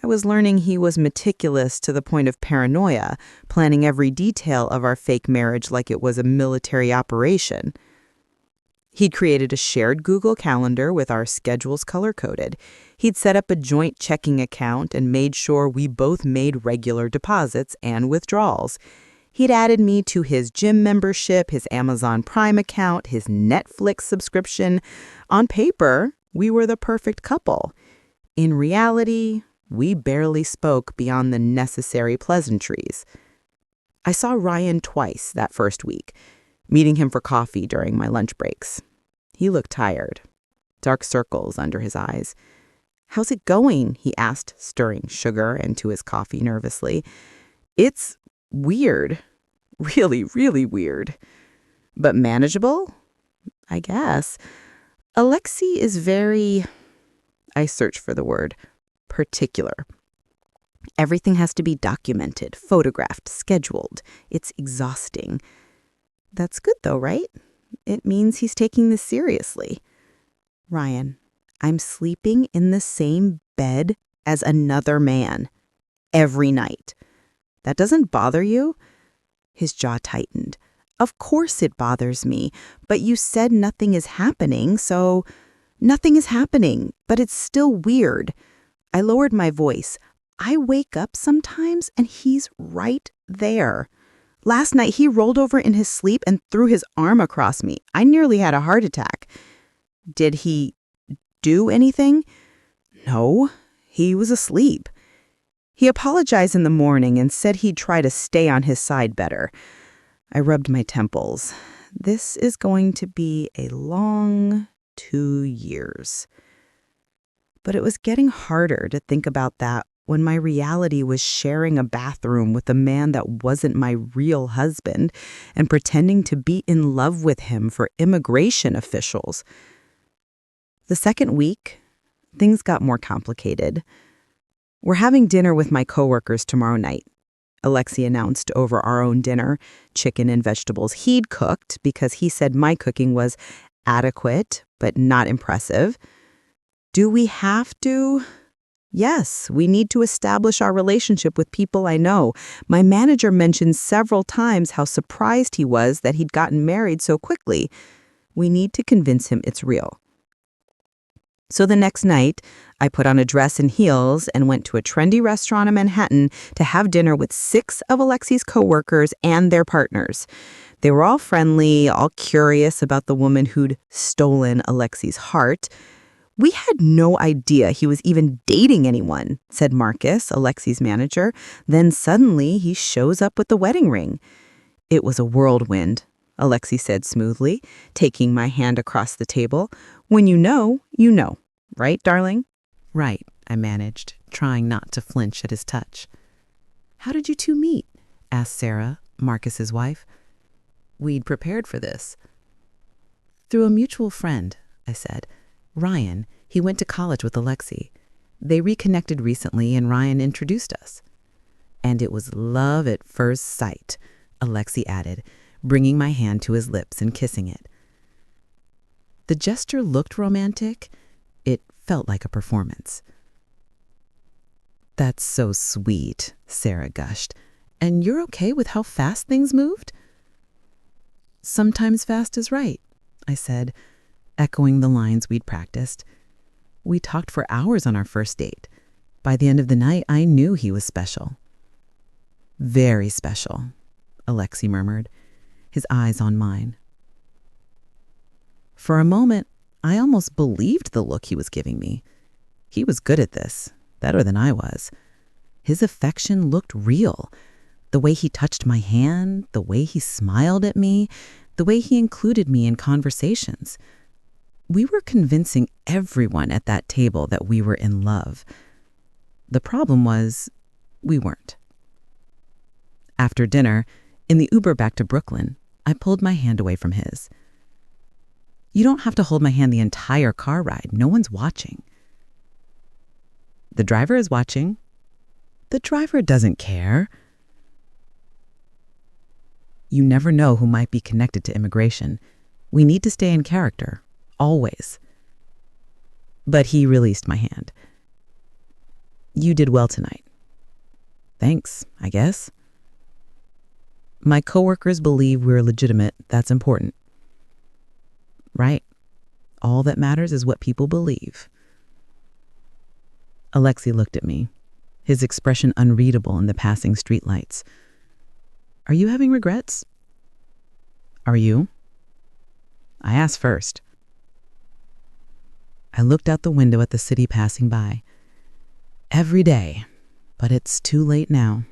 I was learning he was meticulous to the point of paranoia, planning every detail of our fake marriage like it was a military operation. He'd created a shared Google Calendar with our schedules color-coded. He'd set up a joint checking account and made sure we both made regular deposits and withdrawals. He'd added me to his gym membership, his Amazon Prime account, his Netflix subscription. On paper, we were the perfect couple. In reality, we barely spoke beyond the necessary pleasantries. I saw Ryan twice that first week, meeting him for coffee during my lunch breaks. He looked tired, dark circles under his eyes. "How's it going?" he asked, stirring sugar into his coffee nervously. "It's weird. Really, really weird. But manageable, I guess. Alexei is very," I searched for the word, "particular. Everything has to be documented, photographed, scheduled. It's exhausting." That's good though, right? It means he's taking this seriously. "Ryan, I'm sleeping in the same bed as another man every night. That doesn't bother you?" His jaw tightened. "Of course it bothers me, but you said nothing is happening, so..." "Nothing is happening, but it's still weird." I lowered my voice. "I wake up sometimes and he's right there. Last night he rolled over in his sleep and threw his arm across me. I nearly had a heart attack." "Did he do anything?" "No, he was asleep. He apologized in the morning and said he'd try to stay on his side better." I rubbed my temples. This is going to be a long 2 years. But it was getting harder to think about that when my reality was sharing a bathroom with a man that wasn't my real husband and pretending to be in love with him for immigration officials. The second week, things got more complicated. "We're having dinner with my coworkers tomorrow night," Alexei announced over our own dinner, chicken and vegetables he'd cooked because he said my cooking was adequate but not impressive. "Do we have to?" "Yes, we need to establish our relationship with people I know. My manager mentioned several times how surprised he was that he'd gotten married so quickly. We need to convince him it's real." So the next night, I put on a dress and heels and went to a trendy restaurant in Manhattan to have dinner with 6 of Alexei's coworkers and their partners. They were all friendly, all curious about the woman who'd stolen Alexei's heart. "We had no idea he was even dating anyone," said Marcus, Alexei's manager. "Then suddenly he shows up with the wedding ring." "It was a whirlwind," Alexei said smoothly, taking my hand across the table. "When you know, right, darling?" "Right," I managed, trying not to flinch at his touch. "How did you two meet?" asked Sarah, Marcus's wife. "We'd prepared for this." "Through a mutual friend," I said. "Ryan, he went to college with Alexei. They reconnected recently and Ryan introduced us." "And it was love at first sight," Alexei added, bringing my hand to his lips and kissing it. The gesture looked romantic. It felt like a performance. "That's so sweet," Sarah gushed. "And you're okay with how fast things moved?" "Sometimes fast is right," I said, echoing the lines we'd practiced. We talked for hours on our first date. By the end of the night, I knew he was special. "Very special," Alexei murmured, his eyes on mine. For a moment, I almost believed the look he was giving me. He was good at this, better than I was. His affection looked real. The way he touched my hand, the way he smiled at me, the way he included me in conversations. We were convincing everyone at that table that we were in love. The problem was, we weren't. After dinner, in the Uber back to Brooklyn, I pulled my hand away from his. You don't have to hold my hand the entire car ride. No one's watching. The driver is watching. The driver doesn't care. You never know who might be connected to immigration. We need to stay in character, always. But he released my hand. You did well tonight. Thanks, I guess. My coworkers believe we're legitimate. That's important. Right. All that matters is what people believe. Alexei looked at me, his expression unreadable in the passing streetlights. Are you having regrets? Are you? I asked first. I looked out the window at the city passing by. Every day, but it's too late now.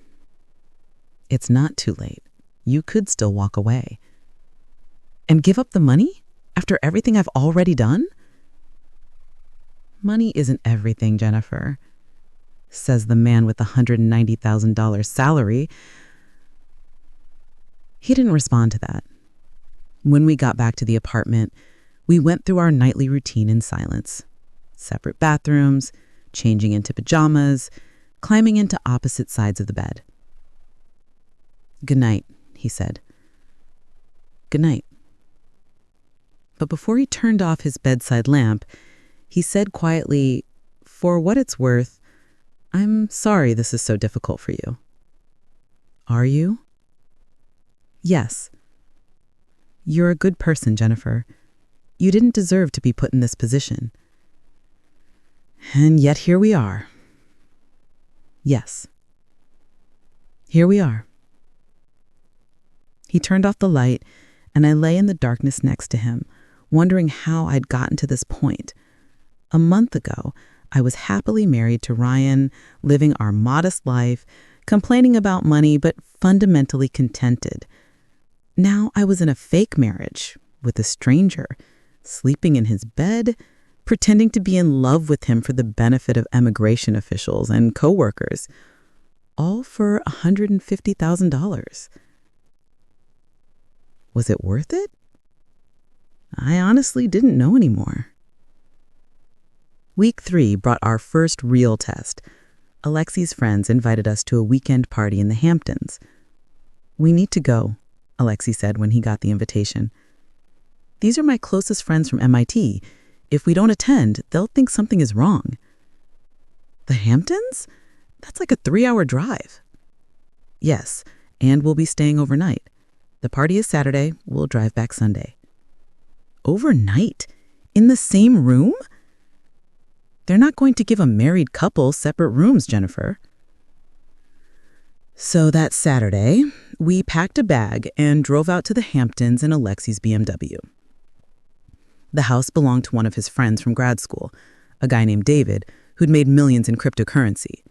It's not too late. You could still walk away. And give up the money after everything I've already done? Money isn't everything, Jennifer, says the man with the $190,000 salary. He didn't respond to that. When we got back to the apartment, we went through our nightly routine in silence. Separate bathrooms, changing into pajamas, climbing into opposite sides of the bed. Good night, he said. Good night. But before he turned off his bedside lamp, he said quietly, for what it's worth, I'm sorry this is so difficult for you. Are you? Yes. You're a good person, Jennifer. You didn't deserve to be put in this position. And yet here we are. Yes. Here we are. He turned off the light, and I lay in the darkness next to him, wondering how I'd gotten to this point. A month ago, I was happily married to Ryan, living our modest life, complaining about money, but fundamentally contented. Now I was in a fake marriage with a stranger, sleeping in his bed, pretending to be in love with him for the benefit of immigration officials and coworkers, all for $150,000. Was it worth it? I honestly didn't know anymore. Week 3 brought our first real test. Alexei's friends invited us to a weekend party in the Hamptons. We need to go, Alexei said when he got the invitation. These are my closest friends from MIT. If we don't attend, they'll think something is wrong. The Hamptons? That's like a 3-hour drive. Yes, and we'll be staying overnight. The party is Saturday. We'll drive back Sunday. Overnight? In the same room? They're not going to give a married couple separate rooms, Jennifer. So that Saturday, we packed a bag and drove out to the Hamptons in Alexei's BMW. The house belonged to one of his friends from grad school, a guy named David, who'd made millions in cryptocurrency.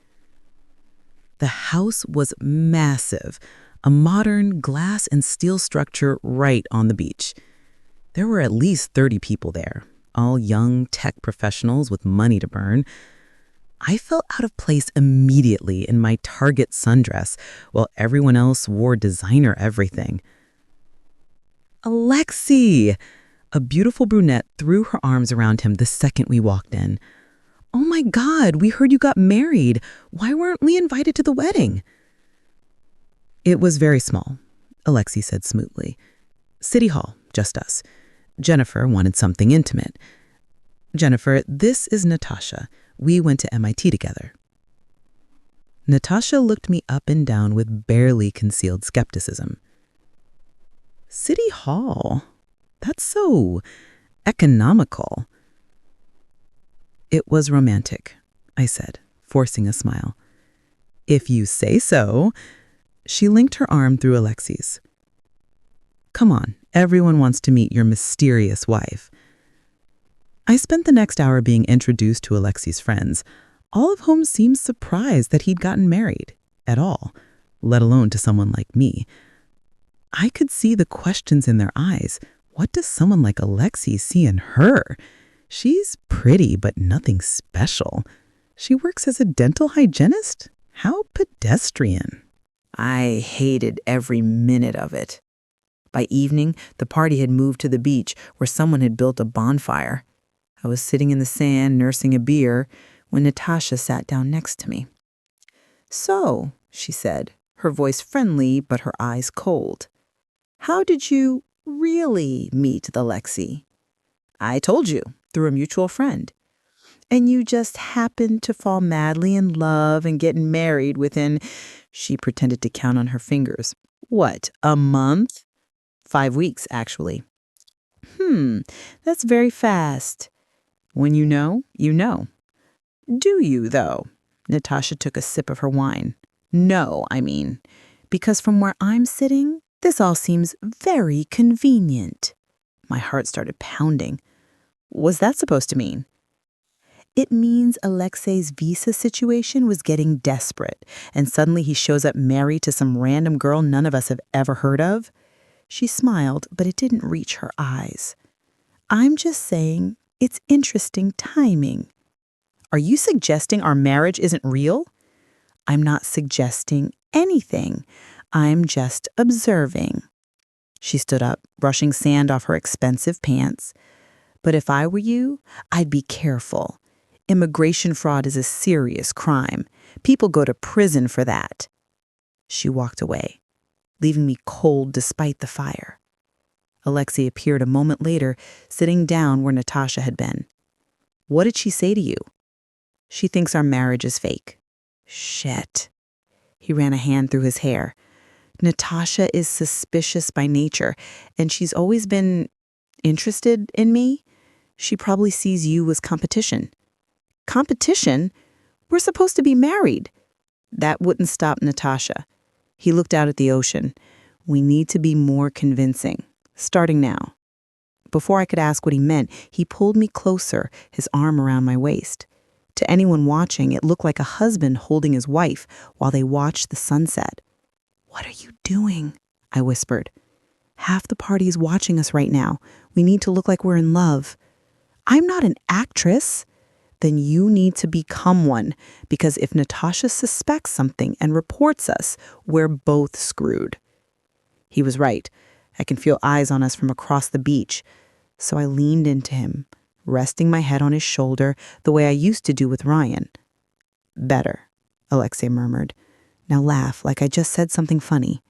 The house was massive, a modern glass and steel structure right on the beach. There were at least 30 people there, all young tech professionals with money to burn. I felt out of place immediately in my Target sundress, while everyone else wore designer everything. Alexei! A beautiful brunette threw her arms around him the second we walked in. Oh my God, we heard you got married. Why weren't we invited to the wedding? It was very small, Alexei said smoothly. City Hall, just us. Jennifer wanted something intimate. Jennifer, this is Natasha. We went to MIT together. Natasha looked me up and down with barely concealed skepticism. City Hall? That's so economical. It was romantic, I said, forcing a smile. If you say so. She linked her arm through Alexei's. Come on, everyone wants to meet your mysterious wife. I spent the next hour being introduced to Alexei's friends, all of whom seemed surprised that he'd gotten married at all, let alone to someone like me. I could see the questions in their eyes. What does someone like Alexei see in her? She's pretty, but nothing special. She works as a dental hygienist? How pedestrian. I hated every minute of it. By evening, the party had moved to the beach where someone had built a bonfire. I was sitting in the sand nursing a beer when Natasha sat down next to me. "So," she said, her voice friendly but her eyes cold, "how did you really meet the Lexi?" "I told you, through a mutual friend." "And you just happened to fall madly in love and get married within," she pretended to count on her fingers, "what, a month?" "5 weeks, actually." That's very fast." "When you know, you know." "Do you, though?" Natasha took a sip of her wine. "No, I mean, because from where I'm sitting, this all seems very convenient." My heart started pounding. What's that supposed to mean? "It means Alexei's visa situation was getting desperate, and suddenly he shows up married to some random girl none of us have ever heard of." She smiled, but it didn't reach her eyes. "I'm just saying it's interesting timing." "Are you suggesting our marriage isn't real?" "I'm not suggesting anything. I'm just observing." She stood up, brushing sand off her expensive pants. "But if I were you, I'd be careful. Immigration fraud is a serious crime. People go to prison for that." She walked away, leaving me cold despite the fire. Alexei appeared a moment later, sitting down where Natasha had been. "What did she say to you?" "She thinks our marriage is fake." "Shit." He ran a hand through his hair. "Natasha is suspicious by nature, and she's always been interested in me. She probably sees you as competition." "Competition? We're supposed to be married." That wouldn't stop Natasha. He looked out at the ocean. "We need to be more convincing, starting now." Before I could ask what he meant, he pulled me closer, his arm around my waist. To anyone watching, it looked like a husband holding his wife while they watched the sunset. "What are you doing?" I whispered. "Half the party is watching us right now. We need to look like we're in love." "I'm not an actress." "Then you need to become one, because if Natasha suspects something and reports us, we're both screwed." He was right. I can feel eyes on us from across the beach. So I leaned into him, resting my head on his shoulder the way I used to do with Ryan. "Better," Alexei murmured. "Now laugh like I just said something funny."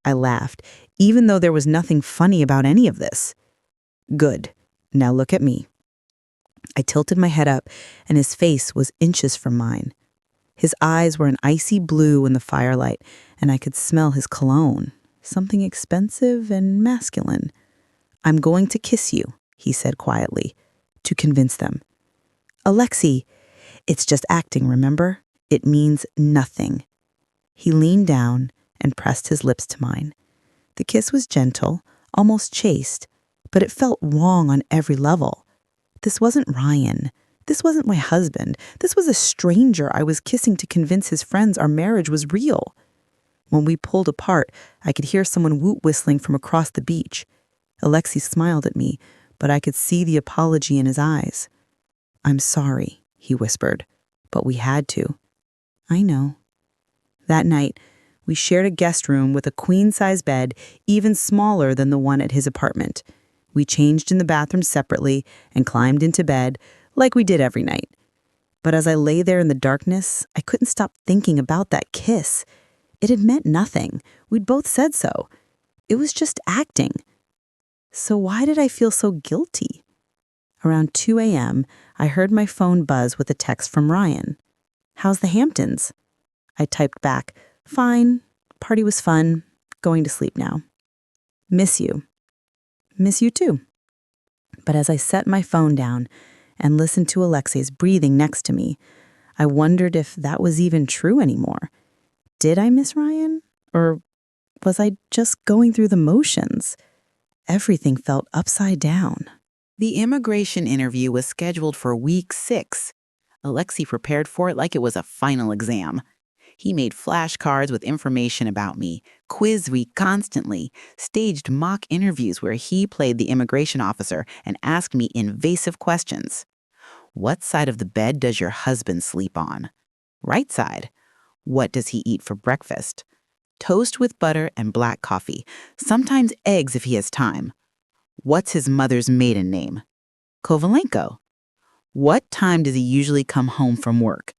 I laughed, even though there was nothing funny about any of this. "Good. Now look at me." I tilted my head up, and his face was inches from mine. His eyes were an icy blue in the firelight, and I could smell his cologne, something expensive and masculine. "I'm going to kiss you," he said quietly, to convince them. "Alexei, it's just acting, remember? It means nothing." He leaned down and pressed his lips to mine. The kiss was gentle, almost chaste, but it felt wrong on every level. This wasn't Ryan. This wasn't my husband. This was a stranger I was kissing to convince his friends our marriage was real. When we pulled apart, I could hear someone woot whistling from across the beach. Alexei smiled at me, but I could see the apology in his eyes. "I'm sorry," he whispered, "but we had to." "I know." That night, we shared a guest room with a queen-size bed, even smaller than the one at his apartment. We changed in the bathroom separately and climbed into bed like we did every night. But as I lay there in the darkness, I couldn't stop thinking about that kiss. It had meant nothing. We'd both said so. It was just acting. So why did I feel so guilty? Around 2 a.m., I heard my phone buzz with a text from Ryan. "How's the Hamptons?" I typed back, "Fine. Party was fun. Going to sleep now. Miss you." "Miss you too." But as I set my phone down and listened to Alexei's breathing next to me, I wondered if that was even true anymore. Did I miss Ryan? Or was I just going through the motions? Everything felt upside down. The immigration interview was scheduled for week 6. Alexei prepared for it like it was a final exam. He made flashcards with information about me, quizzed me constantly, staged mock interviews where he played the immigration officer and asked me invasive questions. What side of the bed does your husband sleep on? Right side. What does he eat for breakfast? toast with butter and black coffee, sometimes eggs if he has time. What's his mother's maiden name? Kovalenko. What time does he usually come home from work?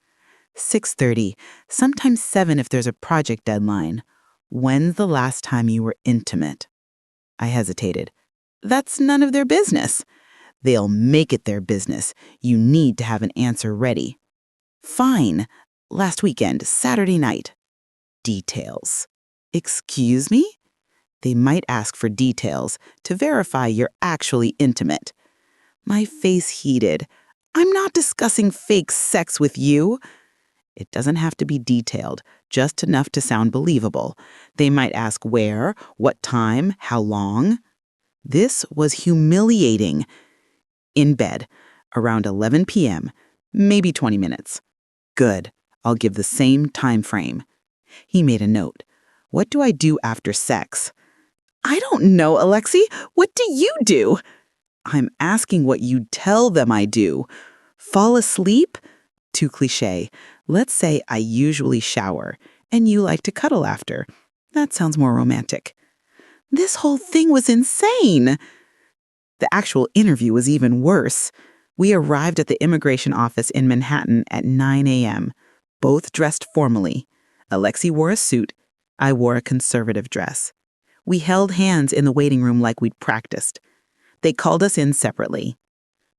6:30, sometimes 7 if there's a project deadline. When's the last time you were intimate? I hesitated. That's none of their business. They'll make it their business. You need to have an answer ready. Fine. Last weekend, Saturday night. Details. Excuse me? They might ask for details to verify you're actually intimate. My face heated. I'm not discussing fake sex with you. It doesn't have to be detailed, just enough to sound believable. They might ask where, what time, how long. This was humiliating. In bed, around 11 p.m., maybe 20 minutes. Good. I'll give the same time frame. He made a note. What do I do after sex? I don't know, Alexei. What do you do? I'm asking what you tell them I do. Fall asleep? Too cliché. Let's say I usually shower, and you like to cuddle after. That sounds more romantic. This whole thing was insane. The actual interview was even worse. We arrived at the immigration office in Manhattan at 9 a.m., both dressed formally. Alexei wore a suit. I wore a conservative dress. We held hands in the waiting room like we'd practiced. They called us in separately.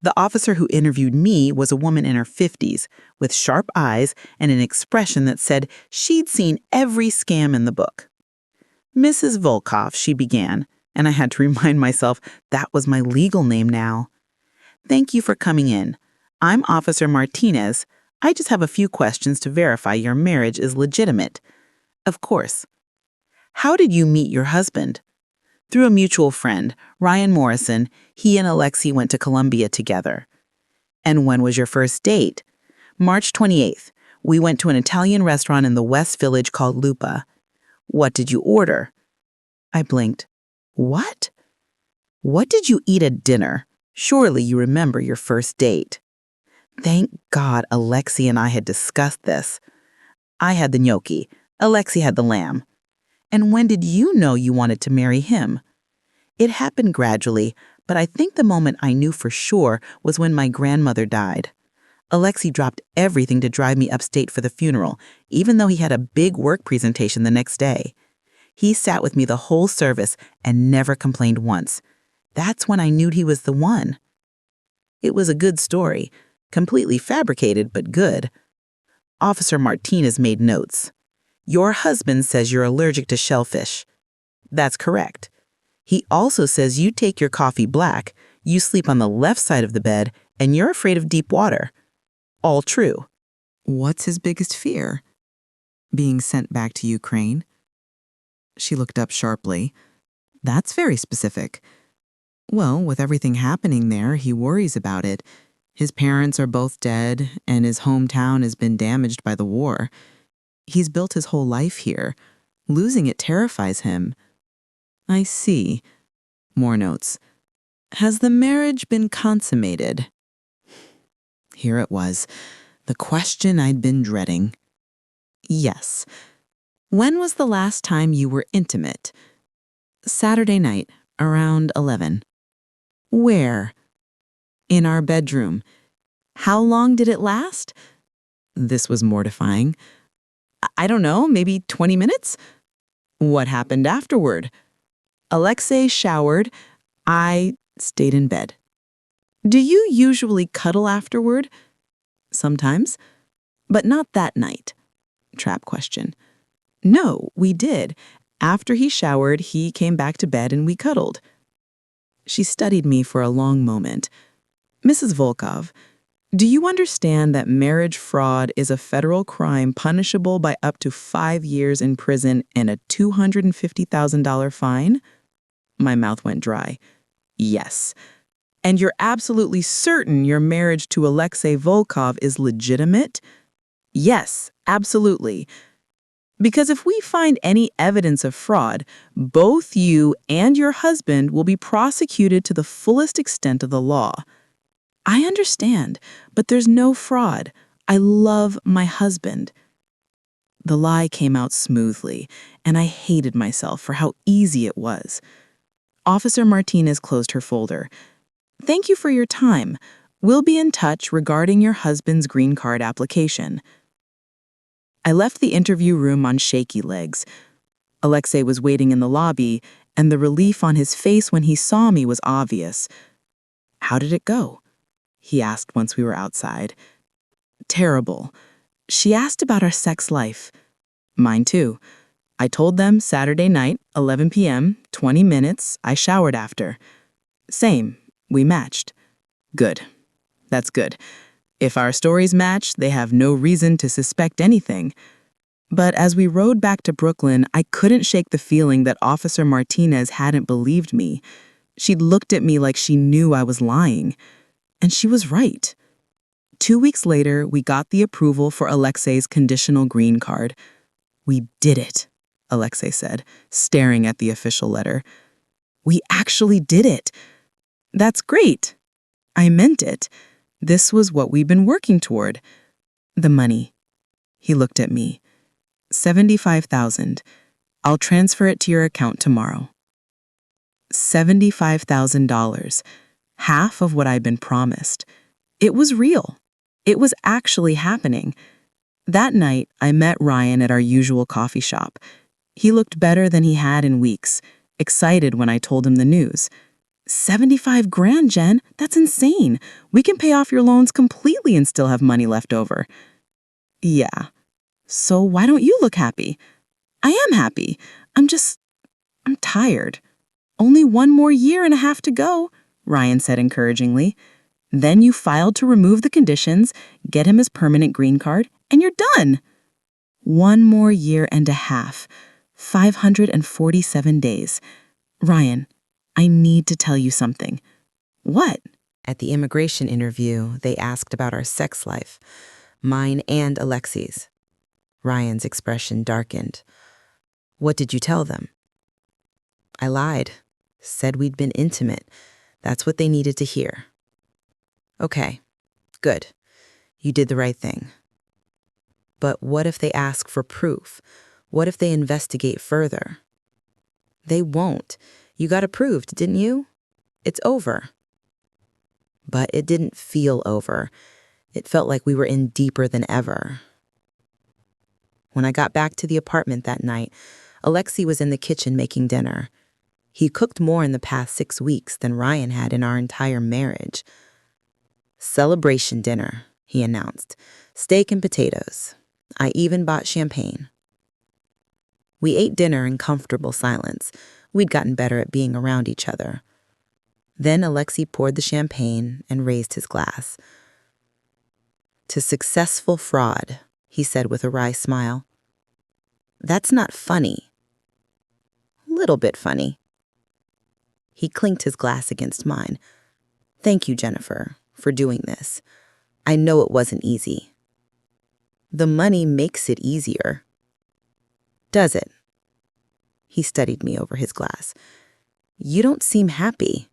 The officer who interviewed me was a woman in her 50s, with sharp eyes and an expression that said she'd seen every scam in the book. Mrs. Volkov, she began, and I had to remind myself that was my legal name now. Thank you for coming in. I'm Officer Martinez. I just have a few questions to verify your marriage is legitimate. Of course. How did you meet your husband? Through a mutual friend, Ryan Morrison. He and Alexei went to Columbia together. And when was your first date? March 28th. We went to an Italian restaurant in the West Village called Lupa. What did you order? I blinked. What? What did you eat at dinner? Surely you remember your first date. Thank God Alexei and I had discussed this. I had the gnocchi. Alexei had the lamb. And when did you know you wanted to marry him? It happened gradually, but I think the moment I knew for sure was when my grandmother died. Alexei dropped everything to drive me upstate for the funeral, even though he had a big work presentation the next day. He sat with me the whole service and never complained once. That's when I knew he was the one. It was a good story, completely fabricated, but good. Officer Martinez made notes. Your husband says you're allergic to shellfish. That's correct. He also says you take your coffee black, you sleep on the left side of the bed, and you're afraid of deep water. All true. What's his biggest fear? Being sent back to Ukraine? She looked up sharply. That's very specific. Well, with everything happening there, he worries about it. His parents are both dead, and his hometown has been damaged by the war. He's built his whole life here. Losing it terrifies him. I see. More notes. Has the marriage been consummated? Here it was, the question I'd been dreading. Yes. When was the last time you were intimate? Saturday night, around 11. Where? In our bedroom. How long did it last? This was mortifying. I don't know, maybe 20 minutes? What happened afterward? Alexei showered. I stayed in bed. Do you usually cuddle afterward? Sometimes, but not that night. Trap question. No, we did. After he showered, he came back to bed and we cuddled. She studied me for a long moment. Mrs. Volkov, do you understand that marriage fraud is a federal crime punishable by up to 5 years in prison and a $250,000 fine? My mouth went dry. Yes. And you're absolutely certain your marriage to Alexei Volkov is legitimate? Yes, absolutely. Because if we find any evidence of fraud, both you and your husband will be prosecuted to the fullest extent of the law. I understand, but there's no fraud. I love my husband. The lie came out smoothly, and I hated myself for how easy it was. Officer Martinez closed her folder. "Thank you for your time. We'll be in touch regarding your husband's green card application." I left the interview room on shaky legs. Alexei was waiting in the lobby, and the relief on his face when he saw me was obvious. "How did it go?" he asked once we were outside. "Terrible." She asked about our sex life. "Mine too." I told them Saturday night, 11 p.m., 20 minutes, I showered after. "Same. We matched." "Good. That's good. If our stories match, they have no reason to suspect anything." But as we rode back to Brooklyn, I couldn't shake the feeling that Officer Martinez hadn't believed me. She'd looked at me like she knew I was lying. And she was right. 2 weeks later, we got the approval for Alexei's conditional green card. "We did it," Alexei said, staring at the official letter. "We actually did it." "That's great." I meant it. This was what we'd been working toward. "The money." He looked at me. $75,000. I'll transfer it to your account tomorrow." $75,000. Half of what I'd been promised. It was real. It was actually happening. That night, I met Ryan at our usual coffee shop. He looked better than he had in weeks, excited when I told him the news. 75 grand, Jen? That's insane. We can pay off your loans completely and still have money left over." "Yeah. So why don't you look happy?" "I am happy. I'm tired." "Only 1.5 years to go," Ryan said encouragingly. "Then you filed to remove the conditions, get him his permanent green card, and you're done." 1.5 years, 547 days. "Ryan, I need to tell you something." "What?" At the immigration interview, they asked about our sex life, mine and Alexei's. Ryan's expression darkened. "What did you tell them?" "I lied. Said we'd been intimate. That's what they needed to hear." "Okay, good. You did the right thing. But what if they ask for proof? What if they investigate further?" "They won't. You got approved, didn't you? It's over." But it didn't feel over. It felt like we were in deeper than ever. When I got back to the apartment that night, Alexei was in the kitchen making dinner. He cooked more in the past 6 weeks than Ryan had in our entire marriage. "Celebration dinner," he announced. "Steak and potatoes. I even bought champagne." We ate dinner in comfortable silence. We'd gotten better at being around each other. Then Alexei poured the champagne and raised his glass. "To successful fraud," he said with a wry smile. "That's not funny." "Little bit funny." He clinked his glass against mine. "Thank you, Jennifer, for doing this. I know it wasn't easy." "The money makes it easier." "Does it?" He studied me over his glass. "You don't seem happy."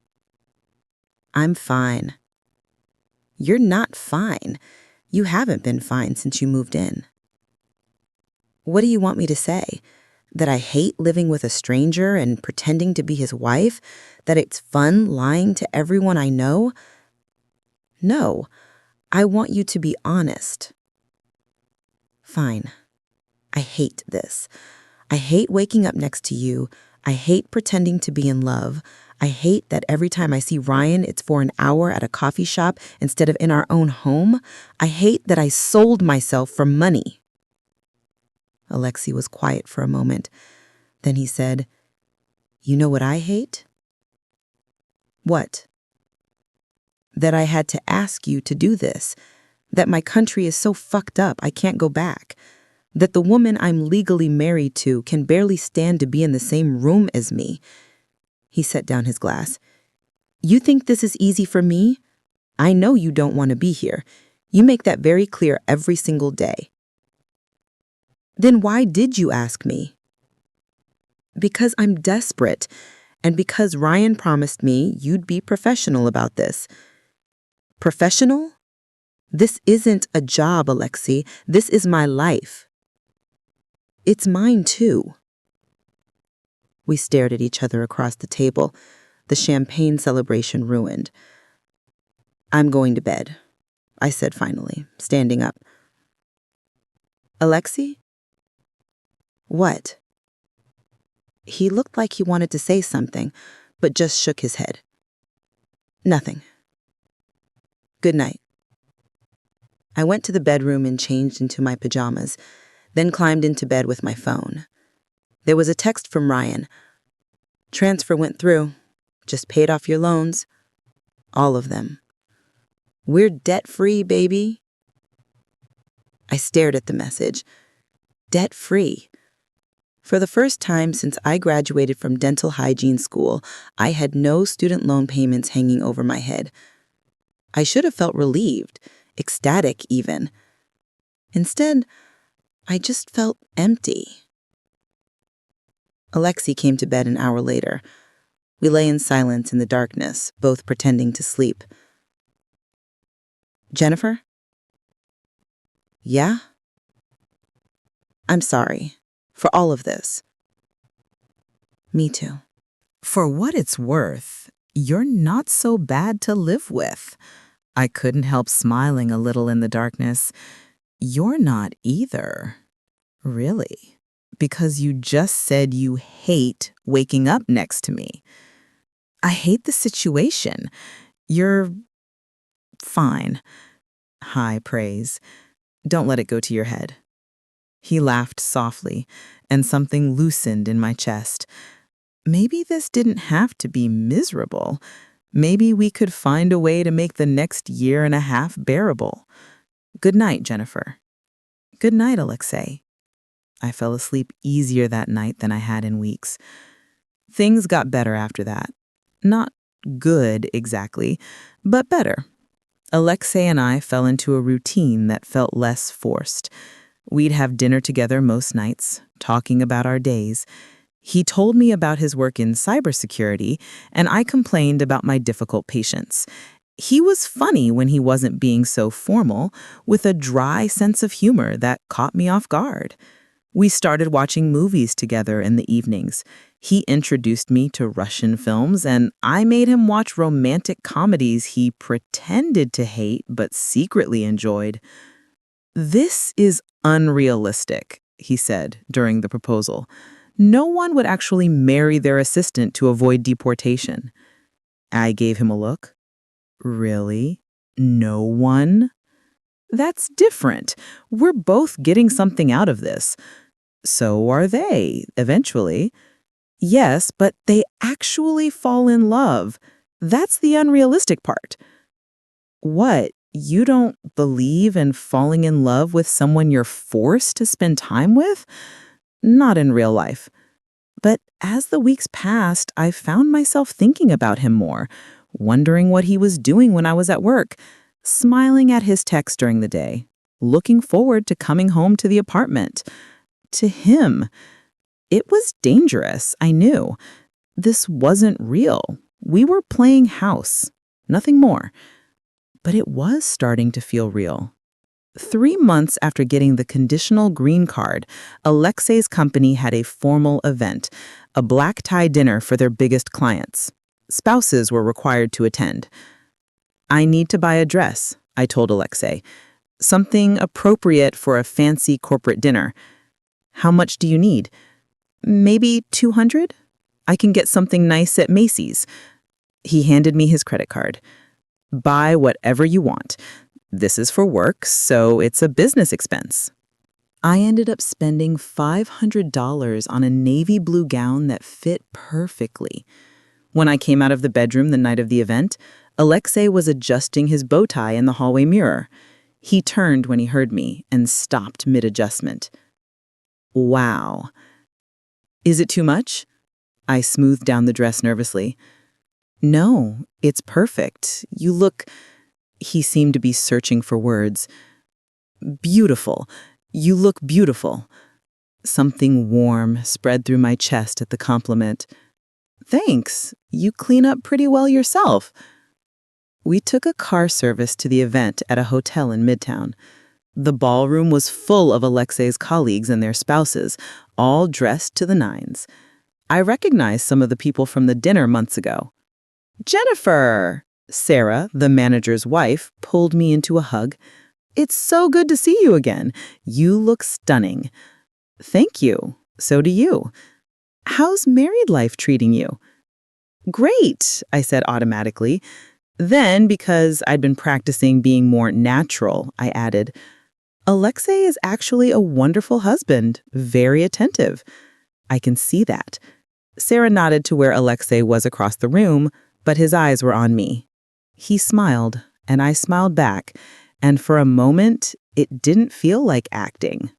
"I'm fine." "You're not fine. You haven't been fine since you moved in." "What do you want me to say? That I hate living with a stranger and pretending to be his wife? That it's fun lying to everyone I know?" "No, I want you to be honest." "Fine. I hate this. I hate waking up next to you. I hate pretending to be in love. I hate that every time I see Ryan, it's for an hour at a coffee shop instead of in our own home. I hate that I sold myself for money." Alexei was quiet for a moment. Then he said, "You know what I hate?" "What?" "That I had to ask you to do this. That my country is so fucked up I can't go back. That the woman I'm legally married to can barely stand to be in the same room as me." He set down his glass. "You think this is easy for me? I know you don't want to be here. You make that very clear every single day." "Then why did you ask me?" "Because I'm desperate, and because Ryan promised me you'd be professional about this." "Professional? This isn't a job, Alexei. This is my life." It's mine too. We stared at each other across the table, the champagne celebration ruined. I'm going to bed, I said finally, standing up. Alexei? What? He looked like he wanted to say something, but just shook his head. Nothing. Good night. I went to the bedroom and changed into my pajamas, then climbed into bed with my phone. There was a text from Ryan. Transfer went through. Just paid off your loans. All of them. We're debt-free, baby. I stared at the message. Debt-free. For the first time since I graduated from dental hygiene school, I had no student loan payments hanging over my head. I should have felt relieved, ecstatic even. Instead, I just felt empty. Alexei came to bed an hour later. We lay in silence in the darkness, both pretending to sleep. Jennifer? Yeah? I'm sorry for all of this. Me too. For what it's worth, you're not so bad to live with. I couldn't help smiling a little in the darkness. You're not either. Really? Because you just said you hate waking up next to me. I hate the situation. You're fine. High praise. Don't let it go to your head. He laughed softly, and something loosened in my chest. Maybe this didn't have to be miserable. Maybe we could find a way to make the next year and a half bearable. Good night, Jennifer. Good night, Alexei. I fell asleep easier that night than I had in weeks. Things got better after that. Not good exactly, but better. Alexei and I fell into a routine that felt less forced. We'd have dinner together most nights, talking about our days. He told me about his work in cybersecurity, and I complained about my difficult patients. He was funny when he wasn't being so formal, with a dry sense of humor that caught me off guard. We started watching movies together in the evenings. He introduced me to Russian films, and I made him watch romantic comedies he pretended to hate but secretly enjoyed. This is unrealistic, he said during the proposal. No one would actually marry their assistant to avoid deportation. I gave him a look. Really? No one? That's different. We're both getting something out of this. So are they, eventually. Yes, but they actually fall in love. That's the unrealistic part. What? You don't believe in falling in love with someone you're forced to spend time with? Not in real life. But as the weeks passed, I found myself thinking about him more, wondering what he was doing when I was at work, smiling at his texts during the day, looking forward to coming home to the apartment. To him. It was dangerous, I knew. This wasn't real. We were playing house, nothing more. But it was starting to feel real. 3 months after getting the conditional green card, Alexei's company had a formal event, a black tie dinner for their biggest clients. Spouses were required to attend. I need to buy a dress, I told Alexei. Something appropriate for a fancy corporate dinner. How much do you need? Maybe $200? I can get something nice at Macy's. He handed me his credit card. Buy whatever you want. This is for work, so it's a business expense. I ended up spending $500 on a navy blue gown that fit perfectly. When I came out of the bedroom the night of the event, Alexei was adjusting his bow tie in the hallway mirror. He turned when he heard me and stopped mid-adjustment. Wow. Is it too much? I smoothed down the dress nervously. No, it's perfect. You look... He seemed to be searching for words. Beautiful. You look beautiful. Something warm spread through my chest at the compliment. Thanks. You clean up pretty well yourself. We took a car service to the event at a hotel in Midtown. The ballroom was full of Alexei's colleagues and their spouses, all dressed to the nines. I recognized some of the people from the dinner months ago. "Jennifer!" Sarah, the manager's wife, pulled me into a hug. "It's so good to see you again. You look stunning." "Thank you. So do you. How's married life treating you?" "Great," I said automatically. Then, because I'd been practicing being more natural, I added, "Alexei is actually a wonderful husband, very attentive." "I can see that." Sarah nodded to where Alexei was across the room, but his eyes were on me. He smiled, and I smiled back, and for a moment, it didn't feel like acting.